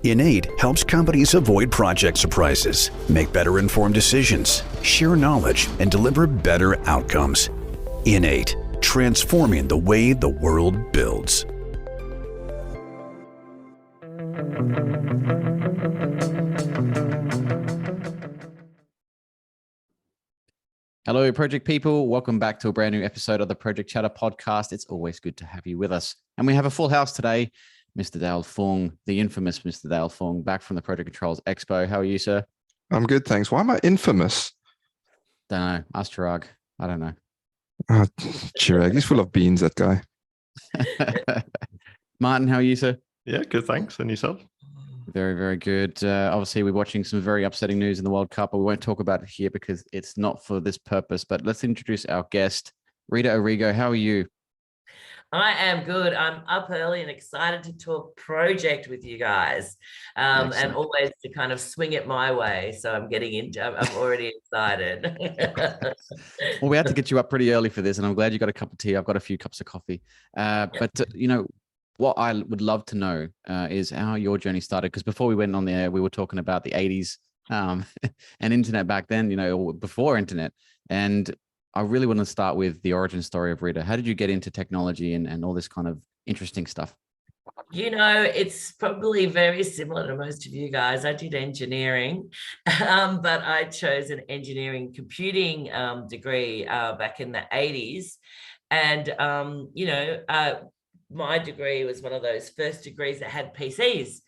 Innate helps companies avoid project surprises, make better informed decisions, share knowledge, and deliver better outcomes. Innate, transforming the way the world builds. Hello, project people. Welcome back to a brand new episode of the Project Chatter podcast. It's always good to have you with us. And we have a full house today. Mr. Dale Fung, the infamous Mr. Dale Fung, back from the Project Controls Expo. How are you, sir? I'm good, thanks. Why am I infamous? Don't know. Ask Chirag. I don't know. Chirag, he's full of beans, that guy. Martin, how are you, sir? Yeah, good, thanks. And yourself? Very, very good. Obviously, we're watching some very upsetting news in the World Cup, but we won't talk about it here because it's not for this purpose. But let's introduce our guest, Rita Arrigo. How are you? I am good. I'm up early and excited to talk project with you guys, and always to kind of swing it my way. So I'm already excited. Well, we had to get you up pretty early for this, and I'm glad you got a cup of tea. I've got a few cups of coffee. But you know, what I would love to know is how your journey started. Because before we went on the air, we were talking about the 80s and internet back then, you know, or before internet. And I really want to start with the origin story of Rita. How did you get into technology and all this kind of interesting stuff? You know, it's probably very similar to most of you guys. I did engineering, but I chose an engineering computing degree back in the 80s. And, you know, my degree was one of those first degrees that had PCs.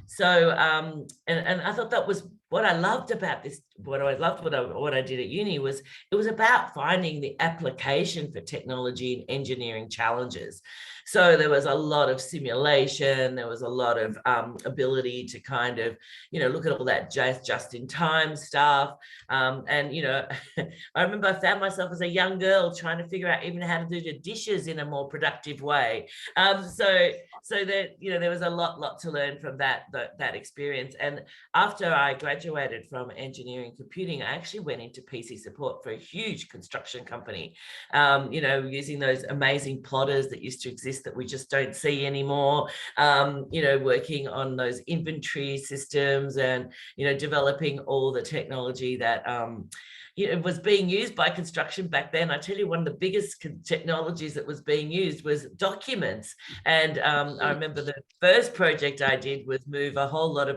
So, and I thought that was what I loved about this. What I did at uni was it was about finding the application for technology and engineering challenges. So there was a lot of simulation. There was a lot of ability to kind of, you know, look at all that just in time stuff. And, you know, I remember I found myself as a young girl trying to figure out even how to do the dishes in a more productive way. So that, you know, there was a lot to learn from that experience. And after I graduated from engineering computing, I actually went into PC support for a huge construction company, you know, using those amazing plotters that used to exist that we just don't see anymore, you know, working on those inventory systems and, you know, developing all the technology that, you know, was being used by construction back then. I tell you, one of the biggest technologies that was being used was documents. And I remember the first project I did was move a whole lot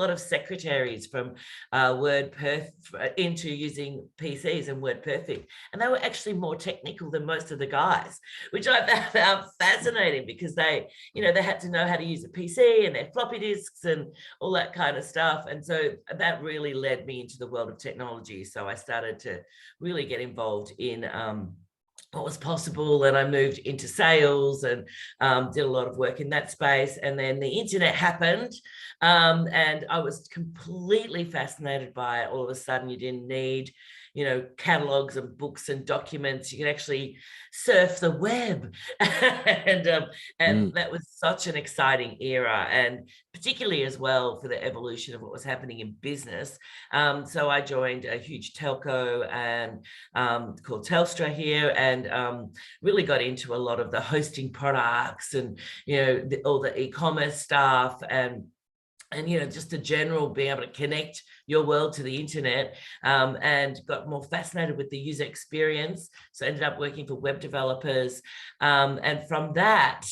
of secretaries from WordPerfect into using PCs and WordPerfect. And they were actually more technical than most of the guys, which I found fascinating because they, you know, they had to know how to use a PC and their floppy disks and all that kind of stuff. And so that really led me into the world of technology. So I started to really get involved in what was possible, and I moved into sales and did a lot of work in that space. And then the internet happened, and I was completely fascinated by it. All of a sudden, you didn't need, you know, catalogs and books and documents. You could actually surf the web. and that was such an exciting era, and particularly as well for the evolution of what was happening in business. So I joined a huge telco and called Telstra here, and really got into a lot of the hosting products and, you know, all the e-commerce stuff and, you know, just a general being able to connect your world to the internet, and got more fascinated with the user experience. So I ended up working for web developers. And from that,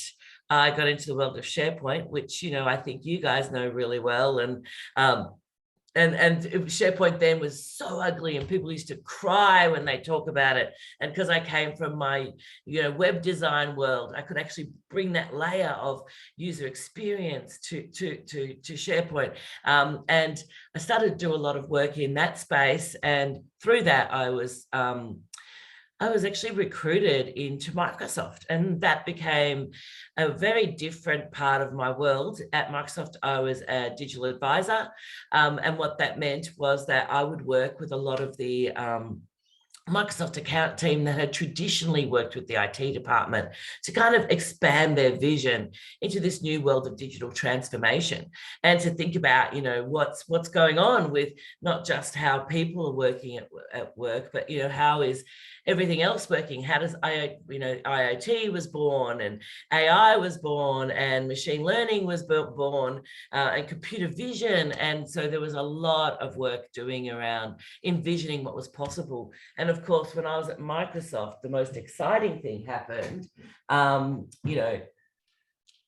I got into the world of SharePoint, which, you know, I think you guys know really well. And SharePoint then was so ugly and people used to cry when they talk about it. And because I came from my, you know, web design world, I could actually bring that layer of user experience to SharePoint. And I started to do a lot of work in that space. And through that, I was actually recruited into Microsoft, and that became a very different part of my world. At Microsoft, I was a digital advisor, and what that meant was that I would work with a lot of the Microsoft account team that had traditionally worked with the IT department to kind of expand their vision into this new world of digital transformation, and to think about, you know, what's going on with not just how people are working at work, but, you know, how is everything else working? How does IoT was born, and AI was born, and machine learning was born, and computer vision. And so there was a lot of work doing around envisioning what was possible. And of course, when I was at Microsoft, the most exciting thing happened. You know,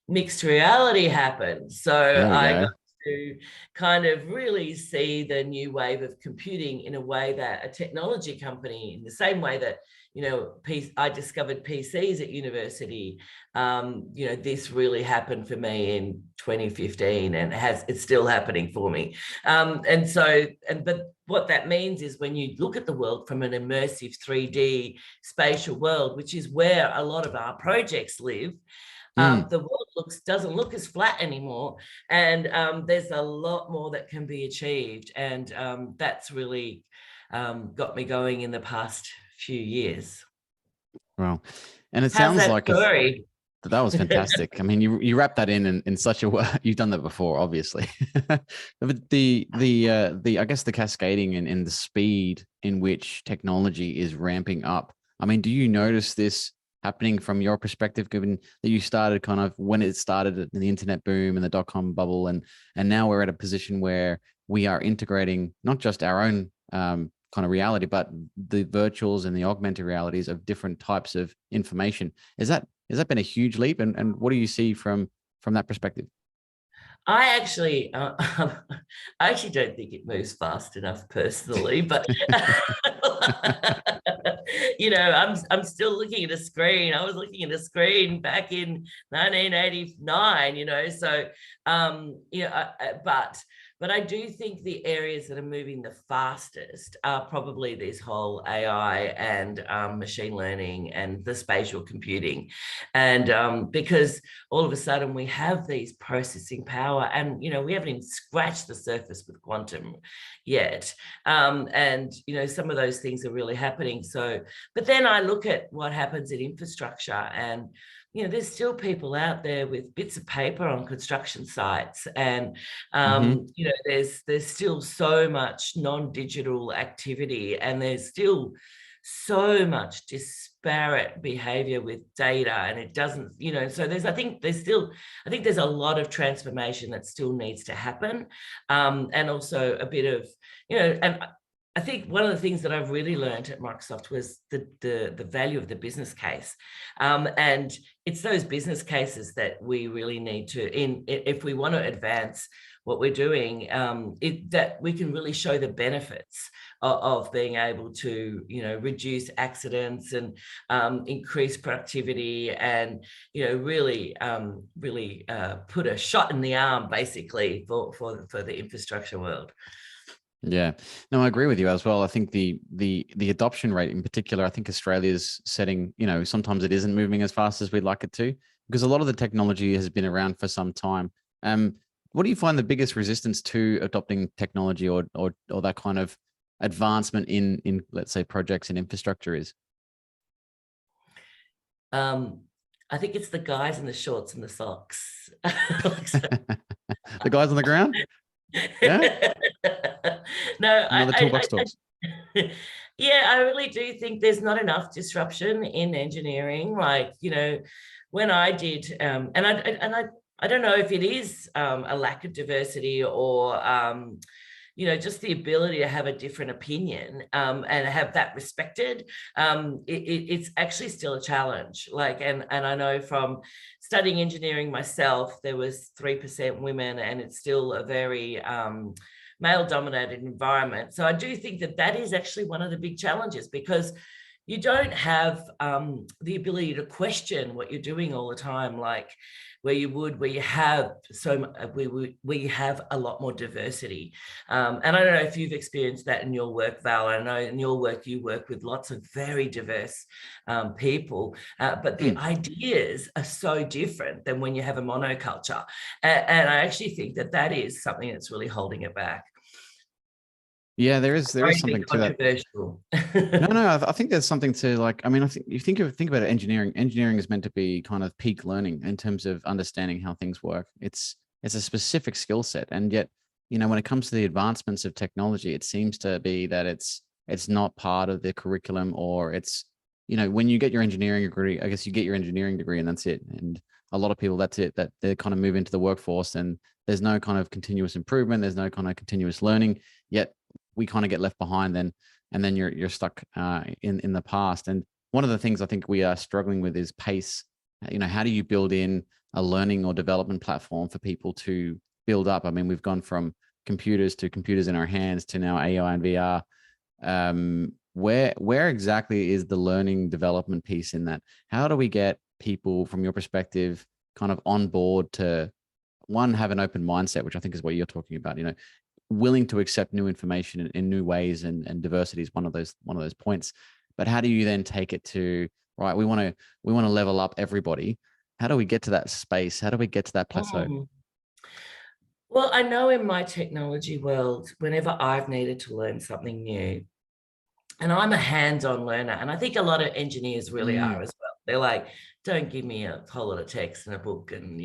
mixed reality happened. So I got to kind of really see the new wave of computing in a way that a technology company, in the same way that, you know, I discovered PCs at university, you know, this really happened for me in 2015, and it's still happening for me. But what that means is, when you look at the world from an immersive 3D spatial world, which is where a lot of our projects live, the world doesn't look as flat anymore, and there's a lot more that can be achieved, and that's really got me going in the past few years. Well, and it How's sounds that like story? that was fantastic. I mean, you wrap that in such a way. You've done that before, obviously. But the I guess the cascading and the speed in which technology is ramping up. I mean, do you notice this happening from your perspective, given that you started kind of when it started in the internet boom and the dot-com bubble, and now we're at a position where we are integrating not just our own kind of reality, but the virtuals and the augmented realities of different types of information. Has that been a huge leap? And what do you see from that perspective? I actually don't think it moves fast enough personally, but you know, I'm still looking at a screen. I was looking at a screen back in 1989, you know, so you know, but I do think the areas that are moving the fastest are probably this whole AI and machine learning and the spatial computing. And because all of a sudden we have these processing power, and, you know, we haven't even scratched the surface with quantum yet. And, you know, some of those things are really happening. So, but then I look at what happens in infrastructure, and, you know, there's still people out there with bits of paper on construction sites, and you know, there's still so much non-digital activity, and there's still so much disparate behavior with data, and it doesn't, you know, so I think there's a lot of transformation that still needs to happen, and also a bit of, you know, and I think one of the things that I've really learned at Microsoft was the value of the business case, and it's those business cases that we really need to, if we want to advance what we're doing, that we can really show the benefits of being able to, you know, reduce accidents and increase productivity, and, you know, really put a shot in the arm basically for the infrastructure world. Yeah, no, I agree with you as well. I think the adoption rate in particular, I think Australia's setting, you know, sometimes it isn't moving as fast as we'd like it to, because a lot of the technology has been around for some time. What do you find the biggest resistance to adopting technology or that kind of advancement in let's say projects and infrastructure is? I think it's the guys in the shorts and the socks. The guys on the ground? Yeah. No, Another toolbox talks. Yeah, I really do think there's not enough disruption in engineering. Like, you know, when I did, and I don't know if it is a lack of diversity or you know, just the ability to have a different opinion and have that respected. It's actually still a challenge. Like, and I know from studying engineering myself, there was 3% women, and it's still a very male-dominated environment. So I do think that is actually one of the big challenges, because you don't have the ability to question what you're doing all the time, like where you have a lot more diversity. And I don't know if you've experienced that in your work, Val. I know in your work you work with lots of very diverse people, but the ideas are so different than when you have a monoculture. And I actually think that is something that's really holding it back. Yeah, there is Very something to that. controversial. No, I think there's something to, like, I mean, I think you think about it, engineering is meant to be kind of peak learning in terms of understanding how things work. It's a specific skill set, and yet, when it comes to the advancements of technology, it seems to be that it's not part of the curriculum, or it's, when you get your engineering degree, I guess you get your engineering degree and that's it. And a lot of people, that's it, that they kind of move into the workforce and there's no kind of continuous improvement, there's no kind of continuous learning, yet we kind of get left behind then, and then you're stuck in the past. And one of the things I think we are struggling with is pace. How do you build in a learning or development platform for people to build up? I mean, we've gone from computers to computers in our hands to now AI and VR. Where exactly is the learning development piece in that? How do we get people, from your perspective, kind of on board to, one, have an open mindset, which I think is what you're talking about, willing to accept new information in new ways, and diversity is one of those points. But how do you then take it to, right, we want to level up everybody? How do we get to that space? How do we get to that plateau? Well, I know in my technology world, whenever I've needed to learn something new, and I'm a hands-on learner, and I think a lot of engineers really are as well. They're like, don't give me a whole lot of text and a book, and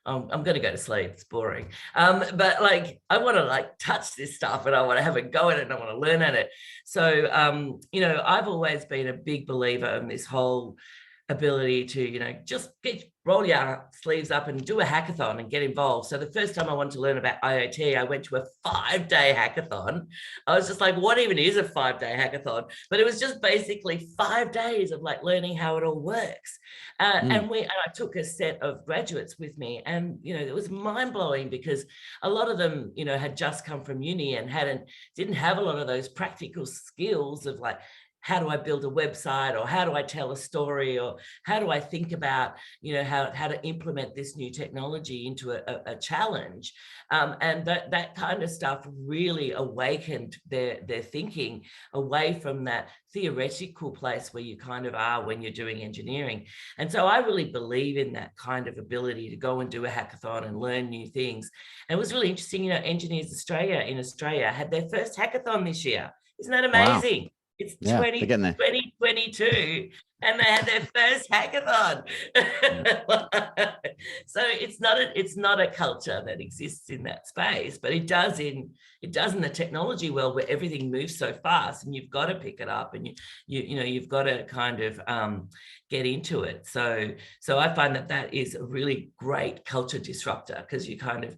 I'm going to go to sleep. It's boring. But like, I want to like touch this stuff, and I want to have a go at it, and I want to learn at it. So, I've always been a big believer in this whole ability to, just roll your sleeves up and do a hackathon and get involved. So the first time I wanted to learn about IoT, I went to a 5-day hackathon. I was just like, what even is a 5-day hackathon? But it was just basically 5 days of like learning how it all works. And I took a set of graduates with me, and it was mind blowing because a lot of them had just come from uni and didn't have a lot of those practical skills of like, how do I build a website, or how do I tell a story, or how do I think about, how to implement this new technology into a challenge? And that kind of stuff really awakened their thinking away from that theoretical place where you kind of are when you're doing engineering. And so I really believe in that kind of ability to go and do a hackathon and learn new things. And it was really interesting, Engineers in Australia had their first hackathon this year. Isn't that amazing? Wow. It's 2022 and they had their first hackathon. So it's not a culture that exists in that space, but it does in the technology world, where everything moves so fast and you've got to pick it up, and you've got to kind of get into it. So I find that is a really great culture disruptor, because you kind of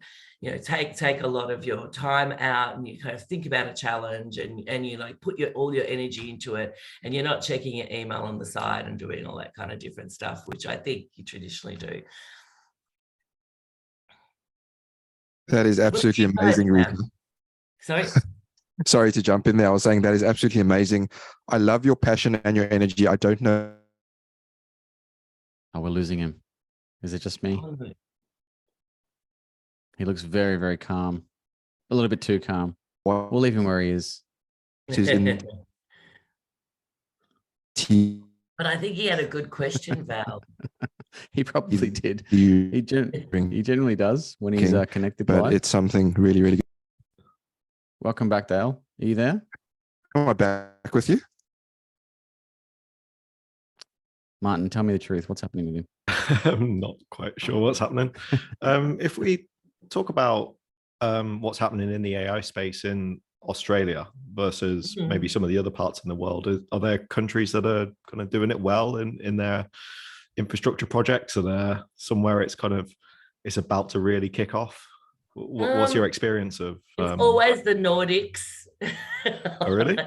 take a lot of your time out, and you kind of think about a challenge, and you like put all your energy into it, and you're not checking your email on the side and doing all that kind of different stuff, which I think you traditionally do. That is absolutely amazing, Rita. Sorry to jump in there. I was saying that is absolutely amazing. I love your passion and your energy. I don't know. Oh, we're losing him. Is it just me? He looks very, very calm. A little bit too calm. We'll leave him where he is. But I think he had a good question, Val. He probably did. He generally does when he's connected. But live. It's something really, really good. Welcome back, Dale. Are you there? Am I back with you? Martin, tell me the truth. What's happening with him? I'm not quite sure what's happening. If we talk about what's happening in the AI space in Australia versus maybe some of the other parts in the world, are there countries that are kind of doing it well in their infrastructure projects? Are there somewhere it's about to really kick off? What's your experience of? It's always the Nordics. Oh, really?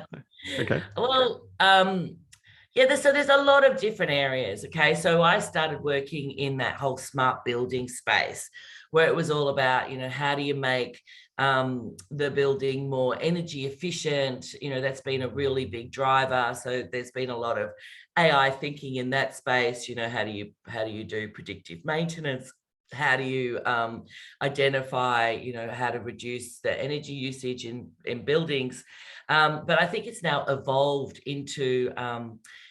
Okay. Well, so there's a lot of different areas. Okay, so I started working in that whole smart building space, where it was all about, how do you make the building more energy efficient? That's been a really big driver. So there's been a lot of AI thinking in that space. How do you do predictive maintenance? How do you identify, how to reduce the energy usage in buildings? But I think it's now evolved into,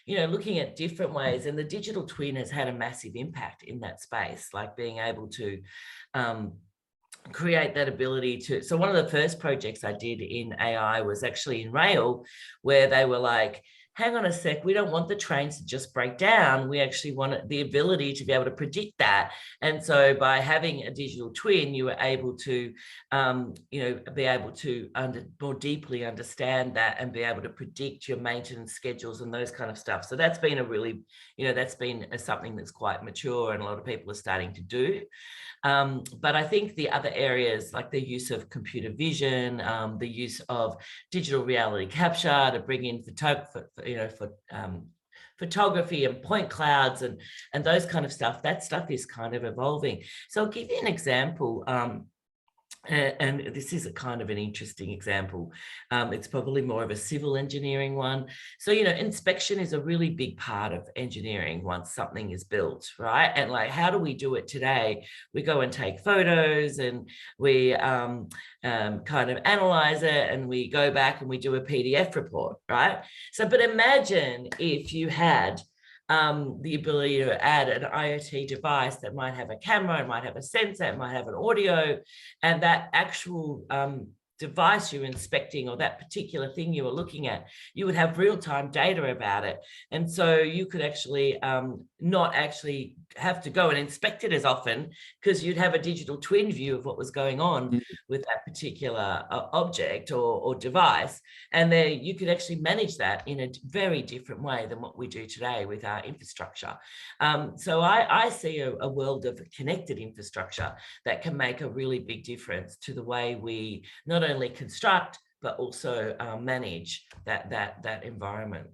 looking at different ways. And the digital twin has had a massive impact in that space, like being able to create that ability to, so one of the first projects I did in AI was actually in rail, where they were like, hang on a sec, we don't want the trains to just break down. We actually want the ability to be able to predict that. And so by having a digital twin, you were able to, be able to more deeply understand that and be able to predict your maintenance schedules and those kind of stuff. So that's been a really, that's been something that's quite mature and a lot of people are starting to do. But I think the other areas, like the use of computer vision, the use of digital reality capture to bring in photography and point clouds and those kind of stuff, that stuff is kind of evolving. So I'll give you an example. And this is a kind of an interesting example. It's probably more of a civil engineering one. So, inspection is a really big part of engineering once something is built, right? And like, how do we do it today? We go and take photos and we kind of analyze it and we go back and we do a PDF report, right? So, but imagine if you had the ability to add an IoT device that might have a camera, it might have a sensor, it might have an audio, and that actual device you're inspecting or that particular thing you were looking at, you would have real-time data about it. And so you could actually not actually have to go and inspect it as often because you'd have a digital twin view of what was going on with that particular object or device. And there you could actually manage that in a very different way than what we do today with our infrastructure. So I see a world of connected infrastructure that can make a really big difference to the way we not only construct, but also manage that environment.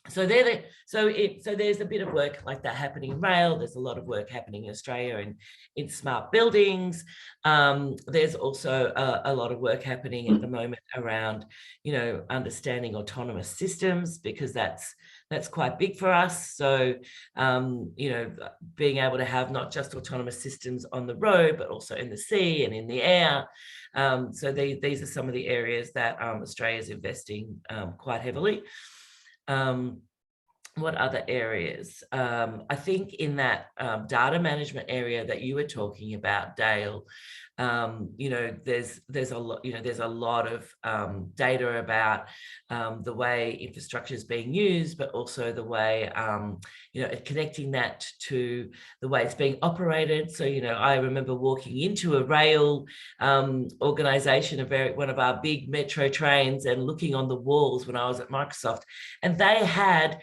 So there's a bit of work like that happening in rail. There's a lot of work happening in Australia in smart buildings. There's also a lot of work happening at the moment around, understanding autonomous systems, because that's quite big for us. So, being able to have not just autonomous systems on the road, but also in the sea and in the air. So these are some of the areas that Australia is investing quite heavily. What other areas? I think in that data management area that you were talking about, Dale, there's a lot of data about the way infrastructure is being used, but also the way connecting that to the way it's being operated. So I remember walking into a rail organization, one of our big metro trains, and looking on the walls when I was at Microsoft, and they had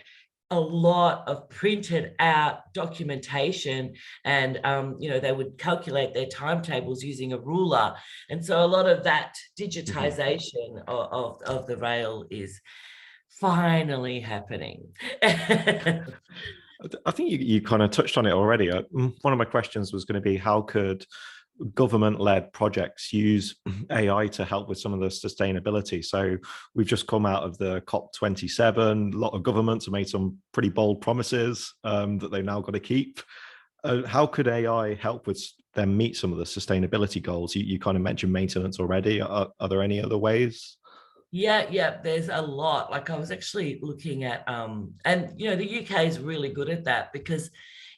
a lot of printed out documentation, and they would calculate their timetables using a ruler. And so a lot of that digitization of the rail is finally happening. I think you kind of touched on it already. One of my questions was going to be, how could government-led projects use AI to help with some of the sustainability? So we've just come out of the COP27. A lot of governments have made some pretty bold promises that they've now got to keep. How could AI help with them meet some of the sustainability goals? You kind of mentioned maintenance already. Are there any other ways? Yeah, there's a lot. Like I was actually looking at, and the UK is really good at that, because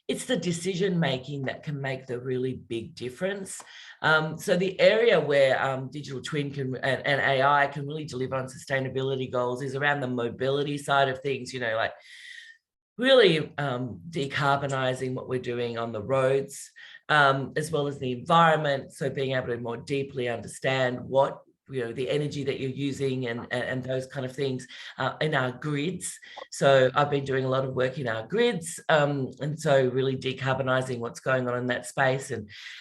it's the decision making that can make the really big difference. So the area where digital twin and AI can really deliver on sustainability goals is around the mobility side of things. Like really decarbonizing what we're doing on the roads, as well as the environment. So being able to more deeply understand what the energy that you're using and those kind of things in our grids. So I've been doing a lot of work in our grids, and so really decarbonizing what's going on in that space.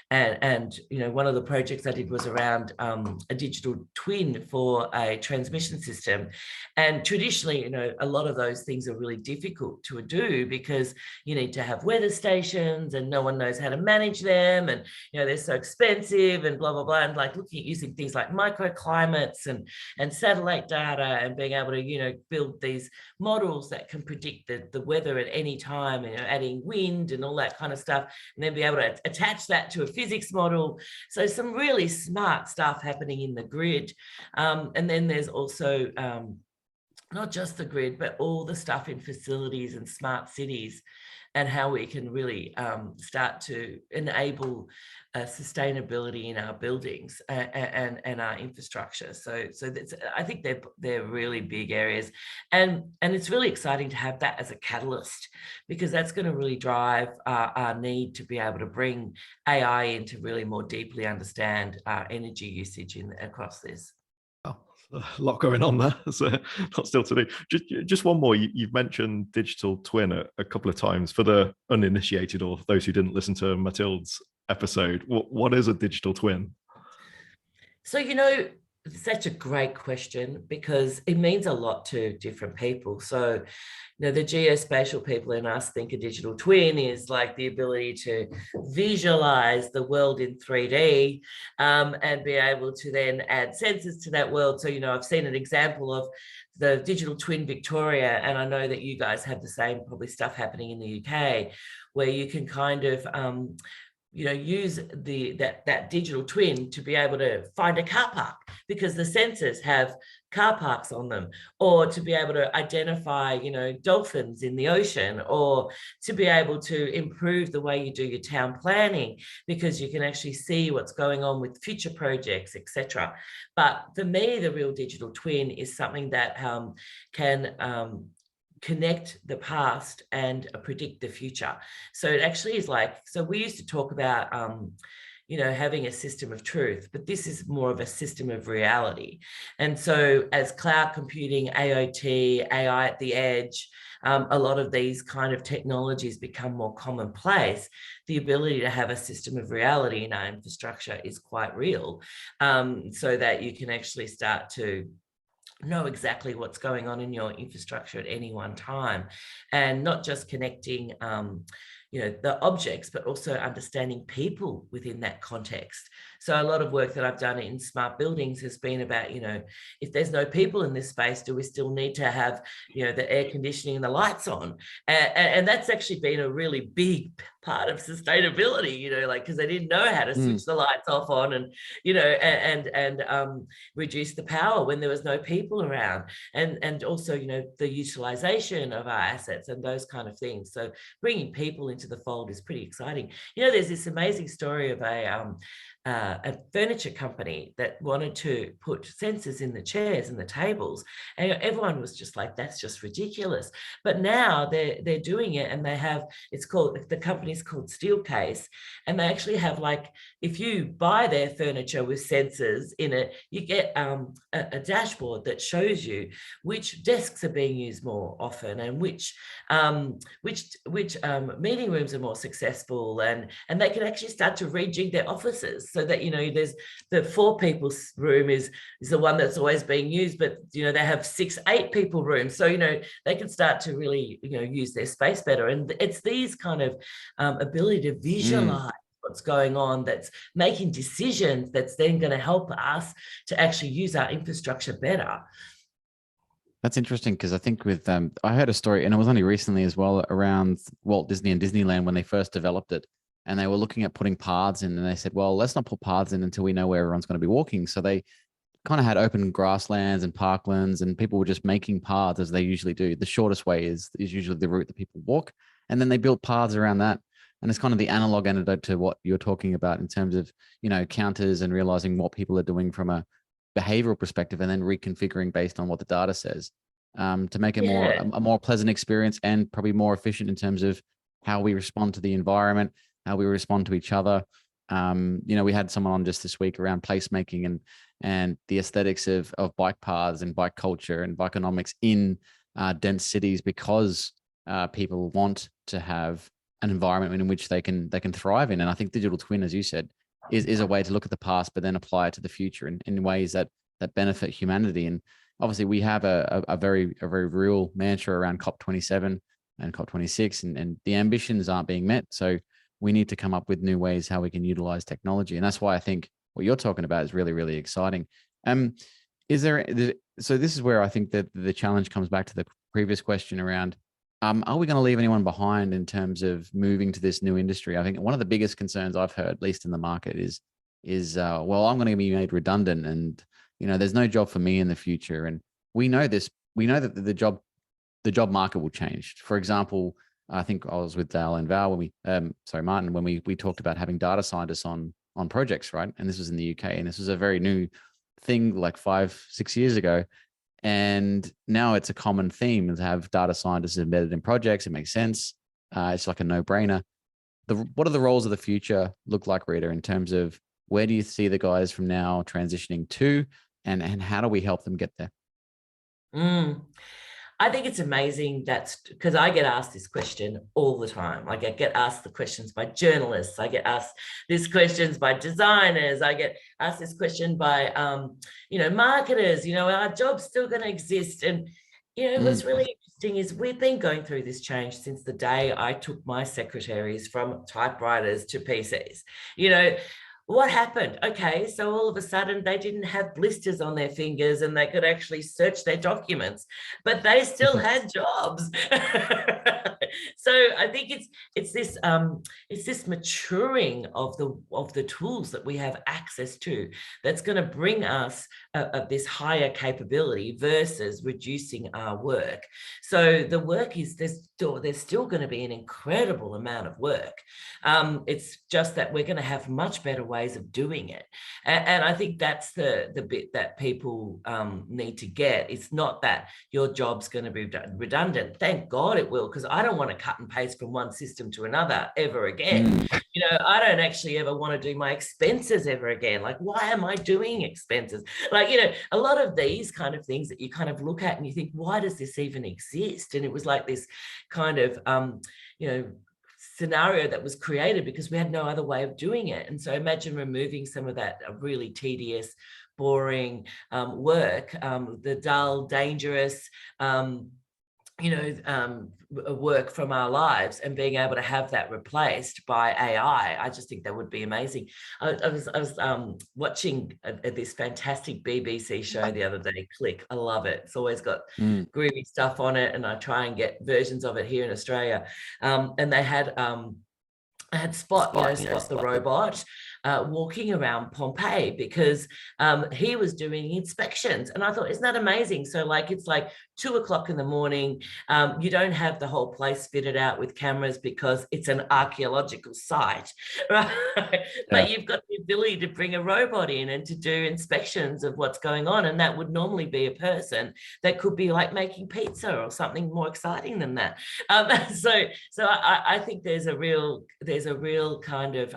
And one of the projects I did was around a digital twin for a transmission system. And traditionally, a lot of those things are really difficult to do, because you need to have weather stations and no one knows how to manage them, and they're so expensive and blah blah blah. And like looking at using things like microclimates and satellite data, and being able to build these models that can predict the weather at any time, adding wind and all that kind of stuff, and then be able to attach that to a physics model. So some really smart stuff happening in the grid. And then there's also not just the grid, but all the stuff in facilities and smart cities, and how we can really start to enable sustainability in our buildings and our infrastructure. So that's, I think they're really big areas, and it's really exciting to have that as a catalyst, because that's going to really drive our need to be able to bring AI in to really more deeply understand our energy usage across this. Oh, a lot going on there. So not still to do. Just one more. You've mentioned digital twin a couple of times. For the uninitiated or those who didn't listen to Mathilde's episode, what is a digital twin? So, such a great question, because it means a lot to different people. So, the geospatial people in us think a digital twin is like the ability to visualize the world in 3D and be able to then add sensors to that world. So, I've seen an example of the digital twin Victoria, and I know that you guys have the same probably stuff happening in the UK, where you can kind of use that digital twin to be able to find a car park, because the sensors have car parks on them, or to be able to identify, dolphins in the ocean, or to be able to improve the way you do your town planning, because you can actually see what's going on with future projects, etc. But for me, the real digital twin is something that can connect the past and predict the future. So it actually is like, so we used to talk about having a system of truth, but this is more of a system of reality. And so as cloud computing, AOT, AI at the edge, a lot of these kind of technologies become more commonplace, the ability to have a system of reality in our infrastructure is quite real, so that you can actually start to know exactly what's going on in your infrastructure at any one time, and not just connecting the objects, but also understanding people within that context. So a lot of work that I've done in smart buildings has been about, if there's no people in this space, do we still need to have, the air conditioning and the lights on? And that's actually been a really big part of sustainability, because they didn't know how to switch the lights off on and, reduce the power when there was no people around. And also, the utilization of our assets and those kind of things. So bringing people into the fold is pretty exciting. There's this amazing story of a furniture company that wanted to put sensors in the chairs and the tables, and everyone was just like, that's just ridiculous. But now they're doing it, and the company's called Steelcase, and they actually have, like, if you buy their furniture with sensors in it, you get a dashboard that shows you which desks are being used more often, and which meeting rooms are more successful, and they can actually start to rejig their offices, so that there's the 4 people's room is the one that's always being used, but they have 6-8 people rooms, so they can start to really use their space better. And it's these kind of ability to visualize what's going on, that's making decisions, that's then going to help us to actually use our infrastructure better. That's interesting, because I think with I heard a story, and it was only recently as well, around Walt Disney and Disneyland when they first developed it, and they were looking at putting paths in, and they said, well, let's not put paths in until we know where everyone's going to be walking. So they kind of had open grasslands and parklands, and people were just making paths as they usually do. The shortest way is usually the route that people walk, and then they built paths around that. And it's kind of the analog antidote to what you're talking about in terms of, counters and realizing what people are doing from a behavioral perspective, and then reconfiguring based on what the data says, to make it a more pleasant experience, and probably more efficient in terms of how we respond to the environment, how we respond to each other. We had someone on just this week around placemaking and the aesthetics of bike paths and bike culture and bikeonomics in dense cities, because people want to have an environment in which they can thrive in. And I think digital twin, as you said, is a way to look at the past, but then apply it to the future in ways that benefit humanity. And obviously we have a very real mantra around COP27 and COP26, and the ambitions aren't being met. So we need to come up with new ways how we can utilize technology. And that's why I think what you're talking about is really, really exciting. So this is where I think that the challenge comes back to the previous question around, are we going to leave anyone behind in terms of moving to this new industry? I think one of the biggest concerns I've heard, at least in the market, is well, I'm going to be made redundant, and there's no job for me in the future. And we know this we know that the job market will change. For example, I think I was with Dale and Val when we, Martin, when we talked about having data scientists on projects, right? And this was in the UK, and this was a very new thing, like 5-6 years ago. And now it's a common theme to have data scientists embedded in projects. It makes sense. It's like a no-brainer. What do the roles of the future look like, Rita, in terms of where do you see the guys from now transitioning to, and how do we help them get there? I think it's amazing. That's because I get asked this question all the time. Like I get asked the questions by journalists. I get asked these questions by designers. I get asked this question by, marketers. Our job's still going to exist. And, what's really interesting is we've been going through this change since the day I took my secretaries from typewriters to PCs. What happened? Okay, so all of a sudden they didn't have blisters on their fingers and they could actually search their documents, but they still had jobs. So I think it's this maturing of the tools that we have access to that's going to bring us this higher capability versus reducing our work. So the work is there's still going to be an incredible amount of work. It's just that we're going to have much better ways of doing it. And I think that's the bit that people need to get. It's not that your job's going to be redundant. Thank God it will, because I don't want to cut and paste from one system to another ever again. I don't actually ever want to do my expenses ever again. Like, why am I doing expenses? Like, a lot of these kind of things that you kind of look at and you think, why does this even exist? And it was like this kind of, scenario that was created because we had no other way of doing it. And so imagine removing some of that really tedious, boring work, the dull, dangerous, work from our lives, and being able to have that replaced by AI. I just think that would be amazing. I was watching this fantastic BBC show the other day, Click. I love it. It's always got groovy stuff on it, and I try and get versions of it here in Australia. And they had Spot, Spot the robot, walking around Pompeii because he was doing inspections. And I thought, isn't that amazing? So it's like 2 o'clock in the morning. You don't have the whole place fitted out with cameras because it's an archaeological site, right? Yeah. But you've got the ability to bring a robot in and to do inspections of what's going on. And that would normally be a person that could be like making pizza or something more exciting than that. So I think there's a real kind of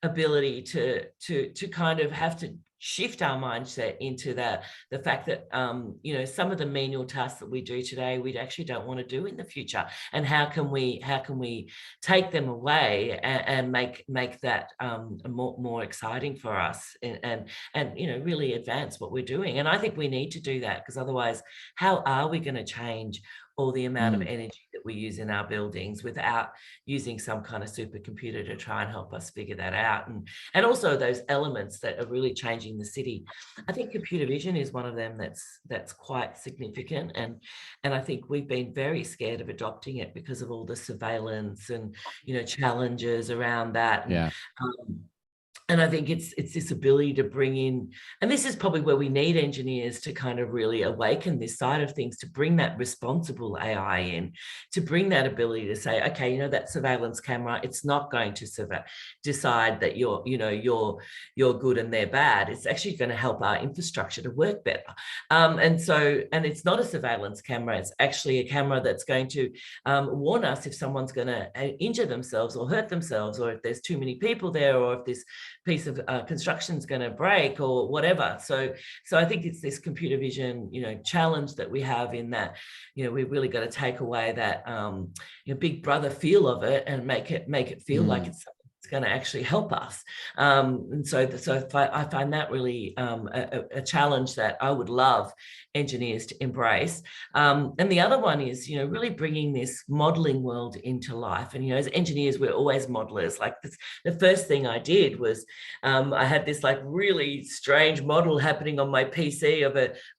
ability to kind of have to shift our mindset into the fact that some of the menial tasks that we do today we actually don't want to do in the future, and how can we take them away and make that more exciting for us, and really advance what we're doing. And I think we need to do that, because otherwise how are we going to change all the amount of energy that we use in our buildings without using some kind of supercomputer to try and help us figure that out? And also those elements that are really changing the city. I think computer vision is one of them that's quite significant. And I think we've been very scared of adopting it because of all the surveillance and, challenges around that. And, and I think it's this ability to bring in, and this is probably where we need engineers to kind of really awaken this side of things, to bring that responsible AI in, to bring that ability to say, okay, that surveillance camera, it's not going to decide that you're good and they're bad. It's actually going to help our infrastructure to work better. And it's not a surveillance camera. It's actually a camera that's going to warn us if someone's going to injure themselves or hurt themselves, or if there's too many people there, or if this piece of construction is going to break or whatever. So I think it's this computer vision, challenge that we have in that, we've really got to take away that, big brother feel of it and make it feel like it's something that's going to actually help us. And so I find that really a challenge that I would love engineers to embrace. And the other one is, really bringing this modeling world into life. And, as engineers, we're always modelers. Like the first thing I did was I had this like really strange model happening on my PC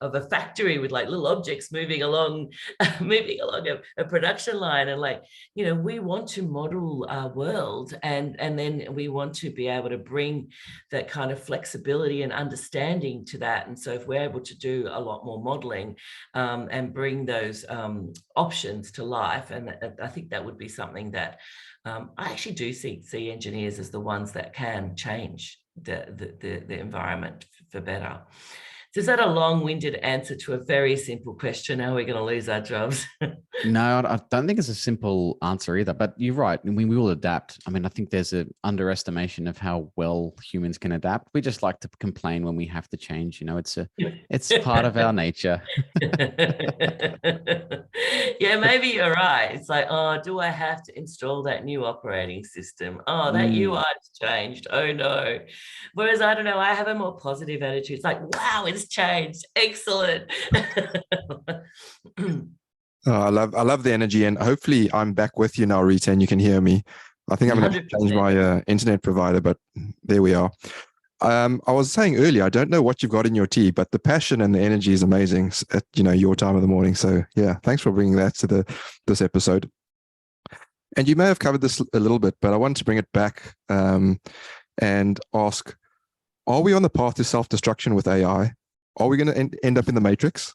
of a factory with like little objects moving along a production line. And we want to model our world, and then we want to be able to bring that kind of flexibility and understanding to that. And so if we're able to do a lot more modeling and bring those options to life, and I think that would be something that I actually do see engineers as the ones that can change the environment for better. So is that a long-winded answer to a very simple question? How are we going to lose our jobs? No, I don't think it's a simple answer either, but you're right. I mean, we will adapt. I mean, I think there's an underestimation of how well humans can adapt. We just like to complain when we have to change. You know, it's part of our nature. Yeah, maybe you're right. It's like, oh, do I have to install that new operating system? Oh, that UI's changed. Oh no. Whereas I don't know, I have a more positive attitude. It's like, wow, it's changed. Excellent. Oh, I love the energy, and hopefully I'm back with you now, Rita, and you can hear me. I think I'm going to change my internet provider, but there we are. I was saying earlier, I don't know what you've got in your tea, but the passion and the energy is amazing at your time of the morning. So yeah, thanks for bringing that to this episode. And you may have covered this a little bit, but I want to bring it back and ask: are we on the path to self-destruction with AI? Are we going to end up in the Matrix?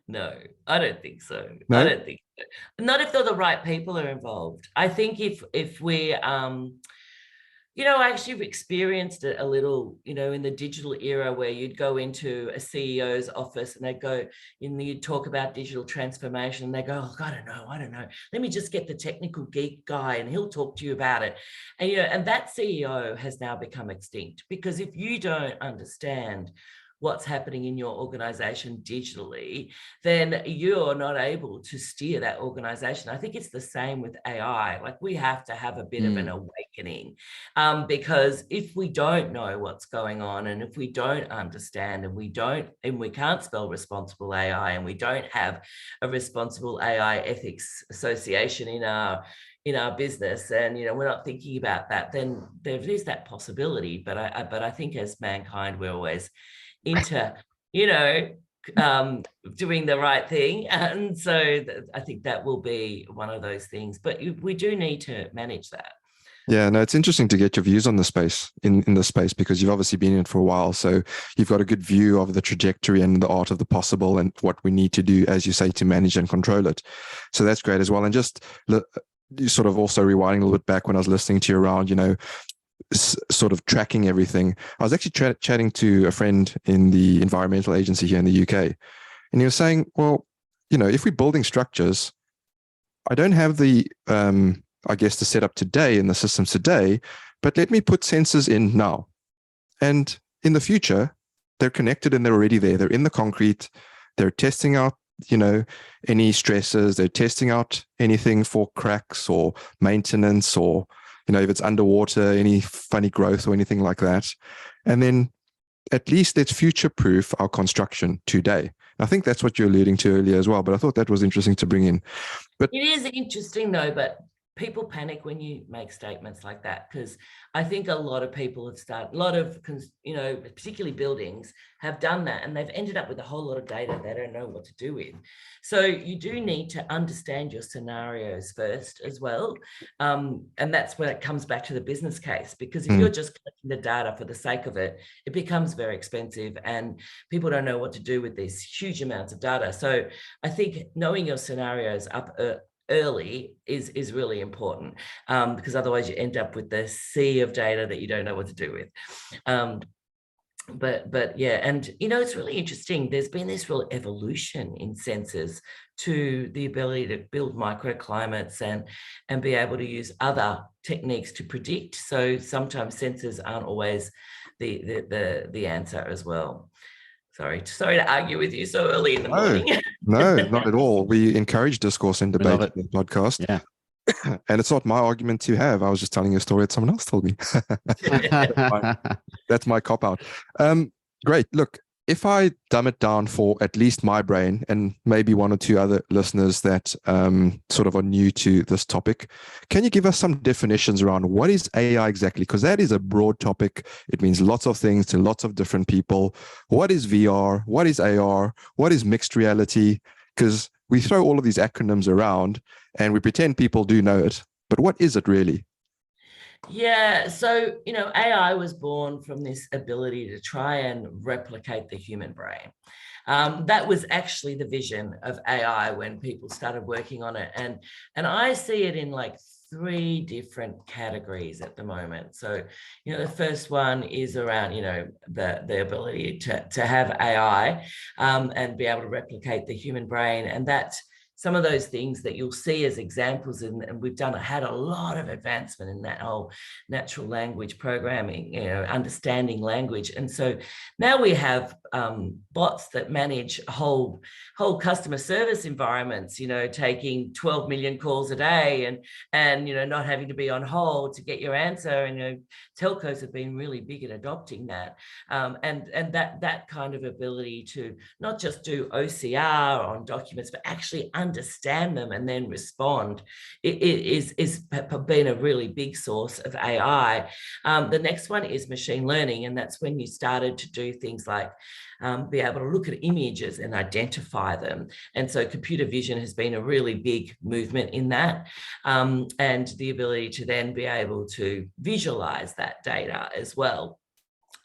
No, I don't think so. No? I don't think so. Not if the right people are involved. I think if we, I actually experienced it a little, in the digital era where you'd go into a CEO's office and they'd go, you'd talk about digital transformation and they go, oh, I don't know. Let me just get the technical geek guy and he'll talk to you about it. And, and that CEO has now become extinct, because if you don't understand what's happening in your organization digitally, then you're not able to steer that organization. I think it's the same with AI. Like, we have to have a bit of an awakening, because if we don't know what's going on, and if we don't understand, and we can't spell responsible AI, and we don't have a responsible AI ethics association in our business, and we're not thinking about that, then there is that possibility. But I think as mankind, we're always into doing the right thing, and so I think that will be one of those things, but we do need to manage that. Yeah, no, it's interesting to get your views on the space in the space, because you've obviously been in it for a while, so you've got a good view of the trajectory and the art of the possible and what we need to do, as you say, to manage and control it. So that's great as well. And just sort of also rewinding a little bit back when I was listening to you around, sort of tracking everything. I was actually chatting to a friend in the environmental agency here in the UK, and he was saying, well, if we're building structures, I don't have the the setup today and the systems today, but let me put sensors in now, and in the future they're connected and they're already there. They're in the concrete. They're testing out any stresses. They're testing out anything for cracks or maintenance, or if it's underwater, any funny growth or anything like that. And then at least let's future-proof our construction today. I think that's what you're alluding to earlier as well, but I thought that was interesting to bring in. But it is interesting though, but people panic when you make statements like that, because I think a lot of people particularly buildings, have done that, and they've ended up with a whole lot of data they don't know what to do with. So you do need to understand your scenarios first as well. And that's when it comes back to the business case, because if you're just collecting the data for the sake of it, it becomes very expensive and people don't know what to do with these huge amounts of data. So I think knowing your scenarios up early is really important, because otherwise you end up with the sea of data that you don't know what to do with. But yeah, and it's really interesting. There's been this real evolution in sensors to the ability to build microclimates and be able to use other techniques to predict. So sometimes sensors aren't always the answer as well. Sorry to argue with you so early in the morning. No, not at all. We encourage discourse and debate in the podcast. Yeah. And it's not my argument to have. I was just telling you a story that someone else told me. That's my cop-out. Great. Look, if I dumb it down for at least my brain and maybe one or two other listeners that sort of are new to this topic, can you give us some definitions around what is AI exactly? Because that is a broad topic. It means lots of things to lots of different people. What is VR? What is AR? What is mixed reality? Because we throw all of these acronyms around and we pretend people do know it, But what is it really? Yeah, so, AI was born from this ability to try and replicate the human brain. That was actually the vision of AI when people started working on it. And I see it in like 3 different categories at the moment. So, the first one is around, the ability to have AI and be able to replicate the human brain. And that's some of those things that you'll see as examples, and we've had a lot of advancement in that whole natural language programming, understanding language. And so now we have bots that manage whole customer service environments, taking 12 million calls a day and not having to be on hold to get your answer. And telcos have been really big at adopting that, and that kind of ability to not just do OCR on documents, but actually understand them and then respond, is been a really big source of AI. The next one is machine learning, and that's when you started to do things like be able to look at images and identify them. And so computer vision has been a really big movement in that, and the ability to then be able to visualize that data as well.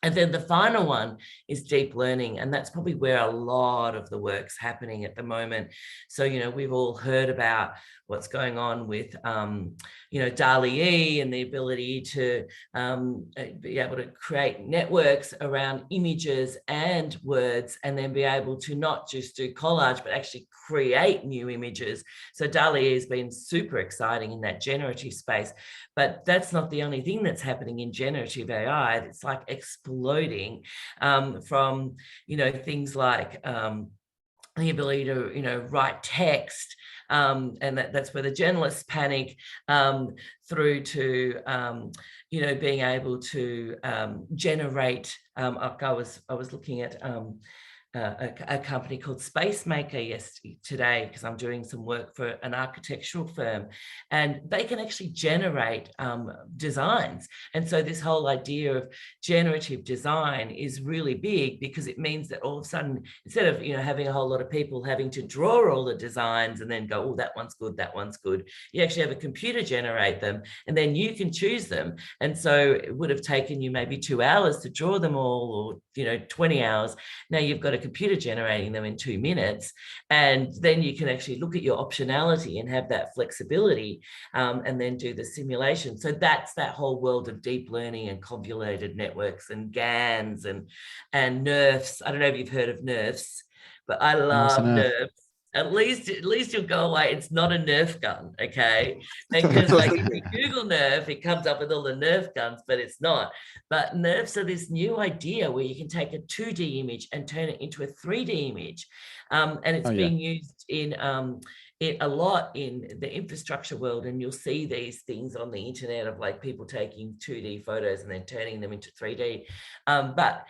And then the final one is deep learning, and that's probably where a lot of the work's happening at the moment. So, we've all heard about what's going on with, DALL-E and the ability to be able to create networks around images and words, and then be able to not just do collage, but actually create new images. So DALL-E has been super exciting in that generative space, but that's not the only thing that's happening in generative AI. It's like exploding from, things like the ability to, write text, and that's where the journalists panic, through to, being able to generate, I was looking at a company called Spacemaker today, because I'm doing some work for an architectural firm, and they can actually generate designs. And so this whole idea of generative design is really big, because it means that all of a sudden, instead of having a whole lot of people having to draw all the designs and then go, oh, that one's good, that one's good, you actually have a computer generate them, and then you can choose them. And so it would have taken you maybe 2 hours to draw them all, or 20 hours. Now you've got a computer generating them in 2 minutes, and then you can actually look at your optionality and have that flexibility, and then do the simulation. So that's that whole world of deep learning and convoluted networks and GANs and NERFs. I don't know if you've heard of NERFs, but I love NERFs. At least you'll go away. It's not a Nerf gun, okay? Because like if you Google Nerf, it comes up with all the Nerf guns, but it's not. But Nerfs are this new idea where you can take a 2D image and turn it into a 3D image, and it's being used in a lot in the infrastructure world, and you'll see these things on the internet of like people taking 2D photos and then turning them into 3D. But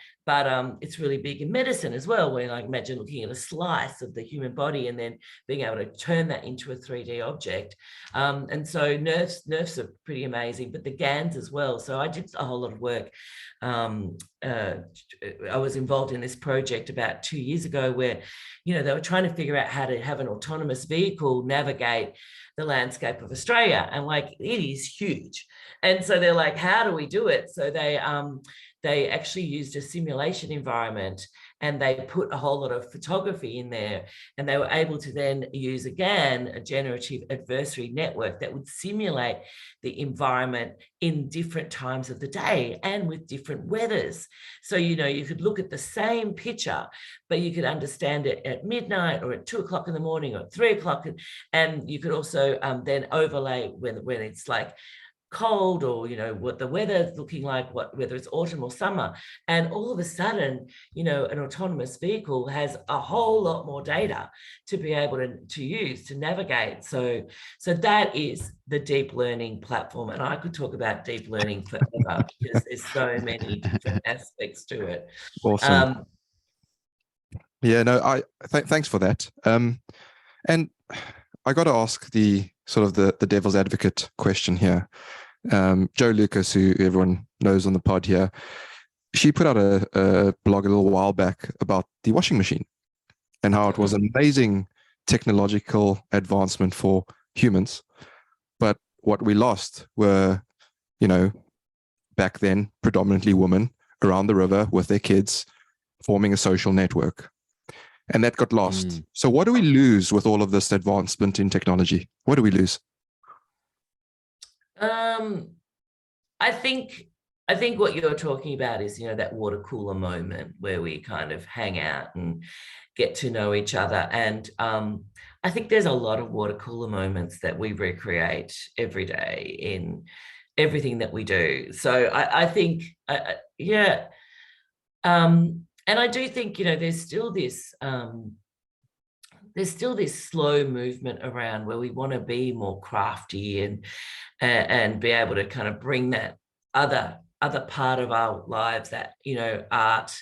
it's really big in medicine as well, where like imagine looking at a slice of the human body and then being able to turn that into a 3D object. And so NERFs are pretty amazing, but the GANs as well. So I did a whole lot of work. I was involved in this project about 2 years ago where, they were trying to figure out how to have an autonomous vehicle navigate the landscape of Australia. And like, it is huge. And so they're like, how do we do it? So they actually used a simulation environment, and they put a whole lot of photography in there, and they were able to then use, again, a generative adversary network that would simulate the environment in different times of the day and with different weathers. So, you could look at the same picture, but you could understand it at midnight or at 2 o'clock in the morning or at 3 o'clock. And you could also then overlay when it's like cold, or what the weather's looking like, whether it's autumn or summer, and all of a sudden an autonomous vehicle has a whole lot more data to be able to use to navigate. So that is the deep learning platform, and I could talk about deep learning forever because there's so many different aspects to it. Awesome. Thanks for that. And I got to ask the sort of the devil's advocate question here. Jo Lucas, who everyone knows on the pod here, she put out a blog a little while back about the washing machine and how it was an amazing technological advancement for humans, but what we lost were, back then, predominantly women around the river with their kids, forming a social network. And that got lost. So what do we lose with all of this advancement in technology? What do we lose? I think what you're talking about is, that water cooler moment where we kind of hang out and get to know each other. And I think there's a lot of water cooler moments that we recreate every day in everything that we do. So I think, yeah. And I do think, there's still this slow movement around where we want to be more crafty and be able to kind of bring that other part of our lives, that, art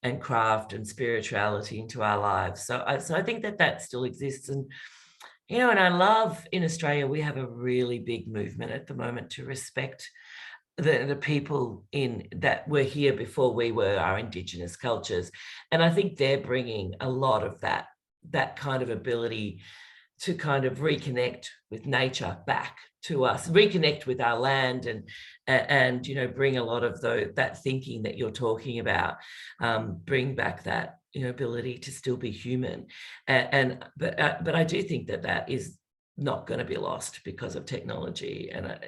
and craft and spirituality into our lives. So I think that still exists. And, and I love, in Australia, we have a really big movement at the moment to respect the people in that were here before we were, our Indigenous cultures. And I think they're bringing a lot of that kind of ability to kind of reconnect with nature back to us, reconnect with our land, and bring a lot of that thinking that you're talking about, bring back that ability to still be human. But I do think that is not going to be lost because of technology. And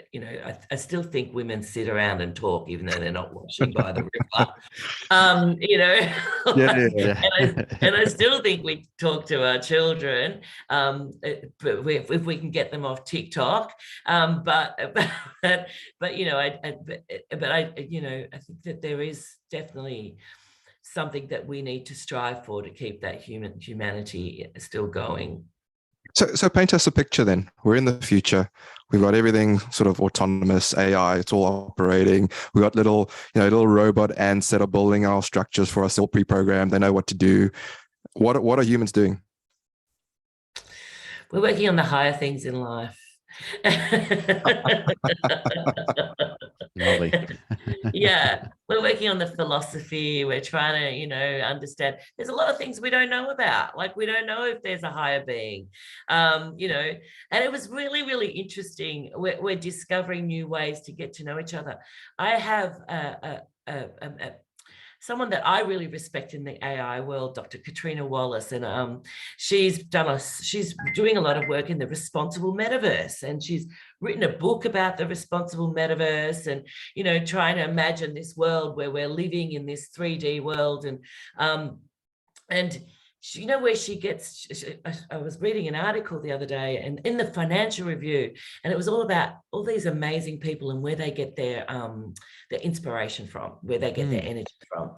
I still think women sit around and talk even though they're not washing by the river. And I still think we talk to our children, but if we can get them off TikTok. But I think that there is definitely something that we need to strive for to keep that humanity still going. So paint us a picture then. We're in the future. We've got everything sort of autonomous, AI, it's all operating. We've got little robot ants that are building our structures for us, all pre-programmed. They know what to do. What are humans doing? We're working on the higher things in life. Lovely. Yeah, we're working on the philosophy. We're trying to, understand. There's a lot of things we don't know about. Like, we don't know if there's a higher being, and it was really, really interesting. We're discovering new ways to get to know each other. I have someone that I really respect in the AI world, Dr. Katrina Wallace, and she's doing a lot of work in the responsible metaverse, and she's written a book about the responsible metaverse, and trying to imagine this world where we're living in this 3D world, and where she gets, I was reading an article the other day, and in the Financial Review, and it was all about all these amazing people and where they get their inspiration from, where they get their energy from.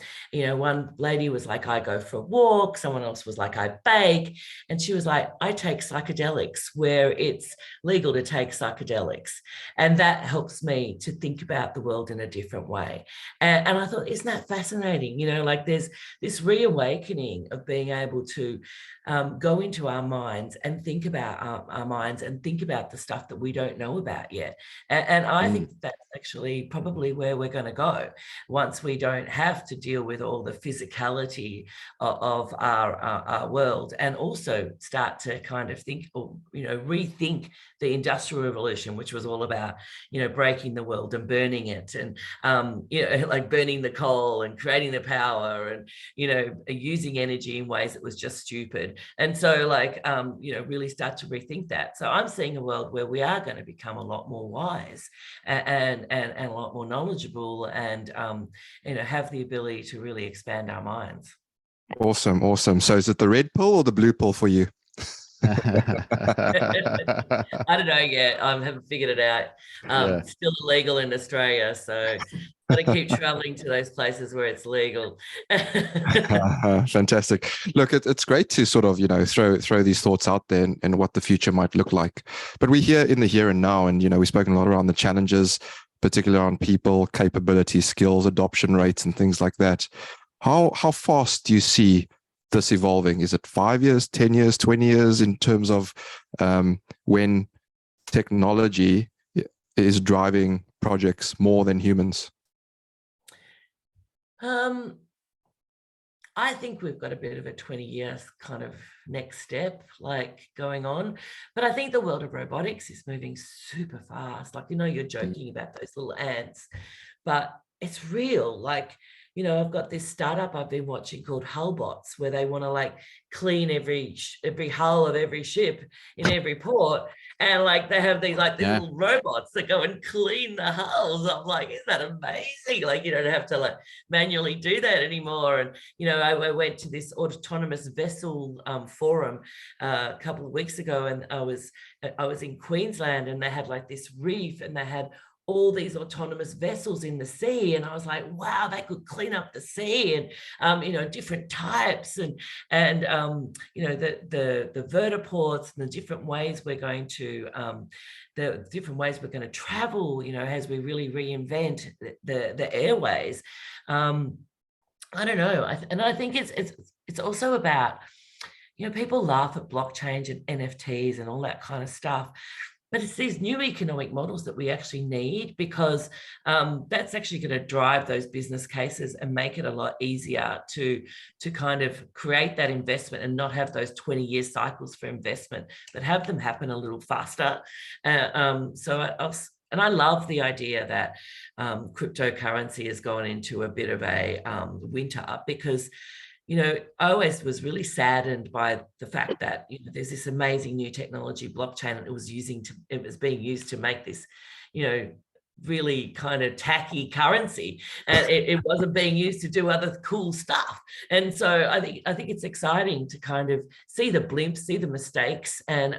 One lady was like, I go for a walk. Someone else was like, I bake. And she was like, I take psychedelics where it's legal to take psychedelics. And that helps me to think about the world in a different way. And I thought, isn't that fascinating? Like, there's this reawakening of being able to go into our minds and think about our minds and think about the stuff that we don't know about yet. And I think that's actually probably where we're going to go once we don't have to deal with all the physicality of our world, and also start to kind of think, or rethink the Industrial Revolution, which was all about breaking the world and burning it, and like burning the coal and creating the power, and using energy in ways that was just stupid. And so, like, really start to rethink that. So I'm seeing a world where we are going to become a lot more wise and a lot more knowledgeable, and have the ability to really expand our minds. Awesome. So is it the red pill or the blue pill for you? I don't know yet. I haven't figured it out. Still illegal in Australia, so got to keep traveling to those places where it's legal. Fantastic. Look, it's great to sort of throw these thoughts out there and what the future might look like. But we're here in the here and now, and we've spoken a lot around the challenges, particularly on people, capability, skills, adoption rates, and things like that. How fast do you see this evolving? Is it 5 years, 10 years, 20 years in terms of when technology is driving projects more than humans? I think we've got a bit of a 20-year kind of next step like going on. But I think the world of robotics is moving super fast. Like, you're joking about those little ants, but it's real. Like, I've got this startup I've been watching called Hullbots, where they want to like clean every hull of every ship in every port. And like they have these like these little robots that go and clean the hulls. I'm like, isn't that amazing? Like, you don't have to like manually do that anymore. And, I went to this autonomous vessel forum a couple of weeks ago, and I was in Queensland, and they had like this reef, and they had all these autonomous vessels in the sea, and I was like, wow, they could clean up the sea, and different types, and the vertiports, and the different ways we're going to travel, as we really reinvent the airways. I don't know, and I think it's also about, people laugh at blockchain and NFTs and all that kind of stuff. But it's these new economic models that we actually need, because that's actually going to drive those business cases and make it a lot easier to kind of create that investment and not have those 20-year cycles for investment, but have them happen a little faster. And I love the idea that cryptocurrency has gone into a bit of a winter up, because I always was really saddened by the fact that there's this amazing new technology, blockchain, and it was being used to make this, really kind of tacky currency, and it wasn't being used to do other cool stuff. And so I think it's exciting to kind of see the blimps, see the mistakes, and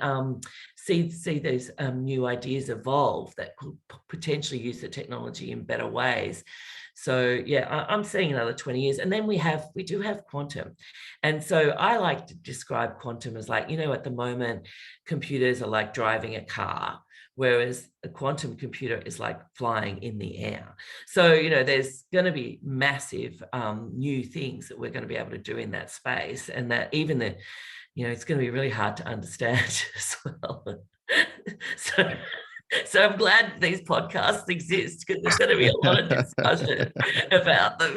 see those new ideas evolve that could potentially use the technology in better ways. So yeah, I'm seeing another 20 years. And then we do have quantum. And so I like to describe quantum as like, at the moment, computers are like driving a car, whereas a quantum computer is like flying in the air. So, there's going to be massive new things that we're going to be able to do in that space, and that even it's going to be really hard to understand as well. So I'm glad these podcasts exist, because there's going to be a lot of discussion about them.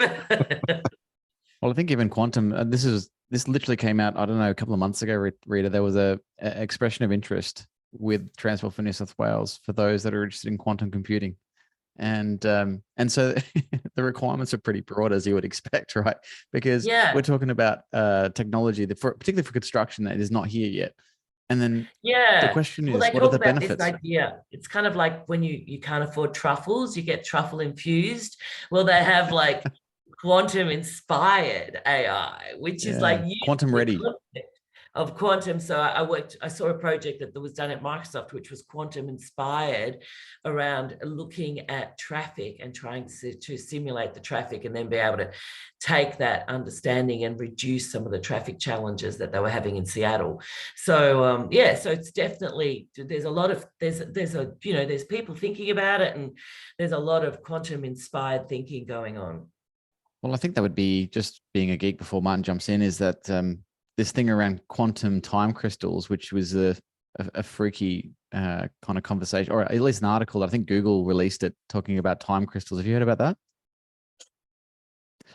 Well, I think even quantum, this literally came out, I don't know, a couple of months ago, Rita. There was a expression of interest with Transport for New South Wales for those that are interested in quantum computing. And so the requirements are pretty broad, as you would expect, right? Because we're talking about technology that particularly for construction that is not here yet. And then the question is, what are the benefits? This idea. It's kind of like when you can't afford truffles, you get truffle infused. Well, they have like quantum inspired AI, which is like quantum ready. Of quantum. So I saw a project that was done at Microsoft, which was quantum inspired, around looking at traffic and trying to simulate the traffic, and then be able to take that understanding and reduce some of the traffic challenges that they were having in Seattle. So so it's definitely, there's people thinking about it, and there's a lot of quantum inspired thinking going on. Well, I think that would be, just being a geek before Martin jumps in, is that this thing around quantum time crystals, which was a freaky kind of conversation, or at least an article that I think Google released it, talking about time crystals. Have you heard about that?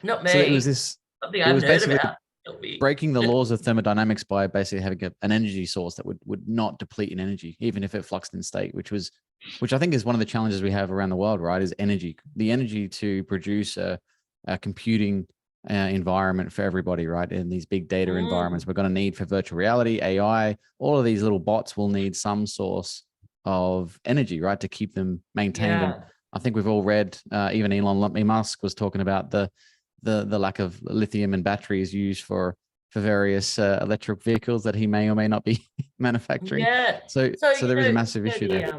Not me. So it was something I've heard about. Breaking the laws of thermodynamics by basically having an energy source that would not deplete in energy, even if it fluxed in state, which I think is one of the challenges we have around the world, right? Is energy, the energy to produce a computing environment for everybody, right? In these big data environments, we're going to need for virtual reality, AI, all of these little bots will need some source of energy, right, to keep them maintained. And I think we've all read, even Elon Musk was talking about the lack of lithium and batteries used for various electric vehicles that he may or may not be manufacturing. So there is a massive issue there.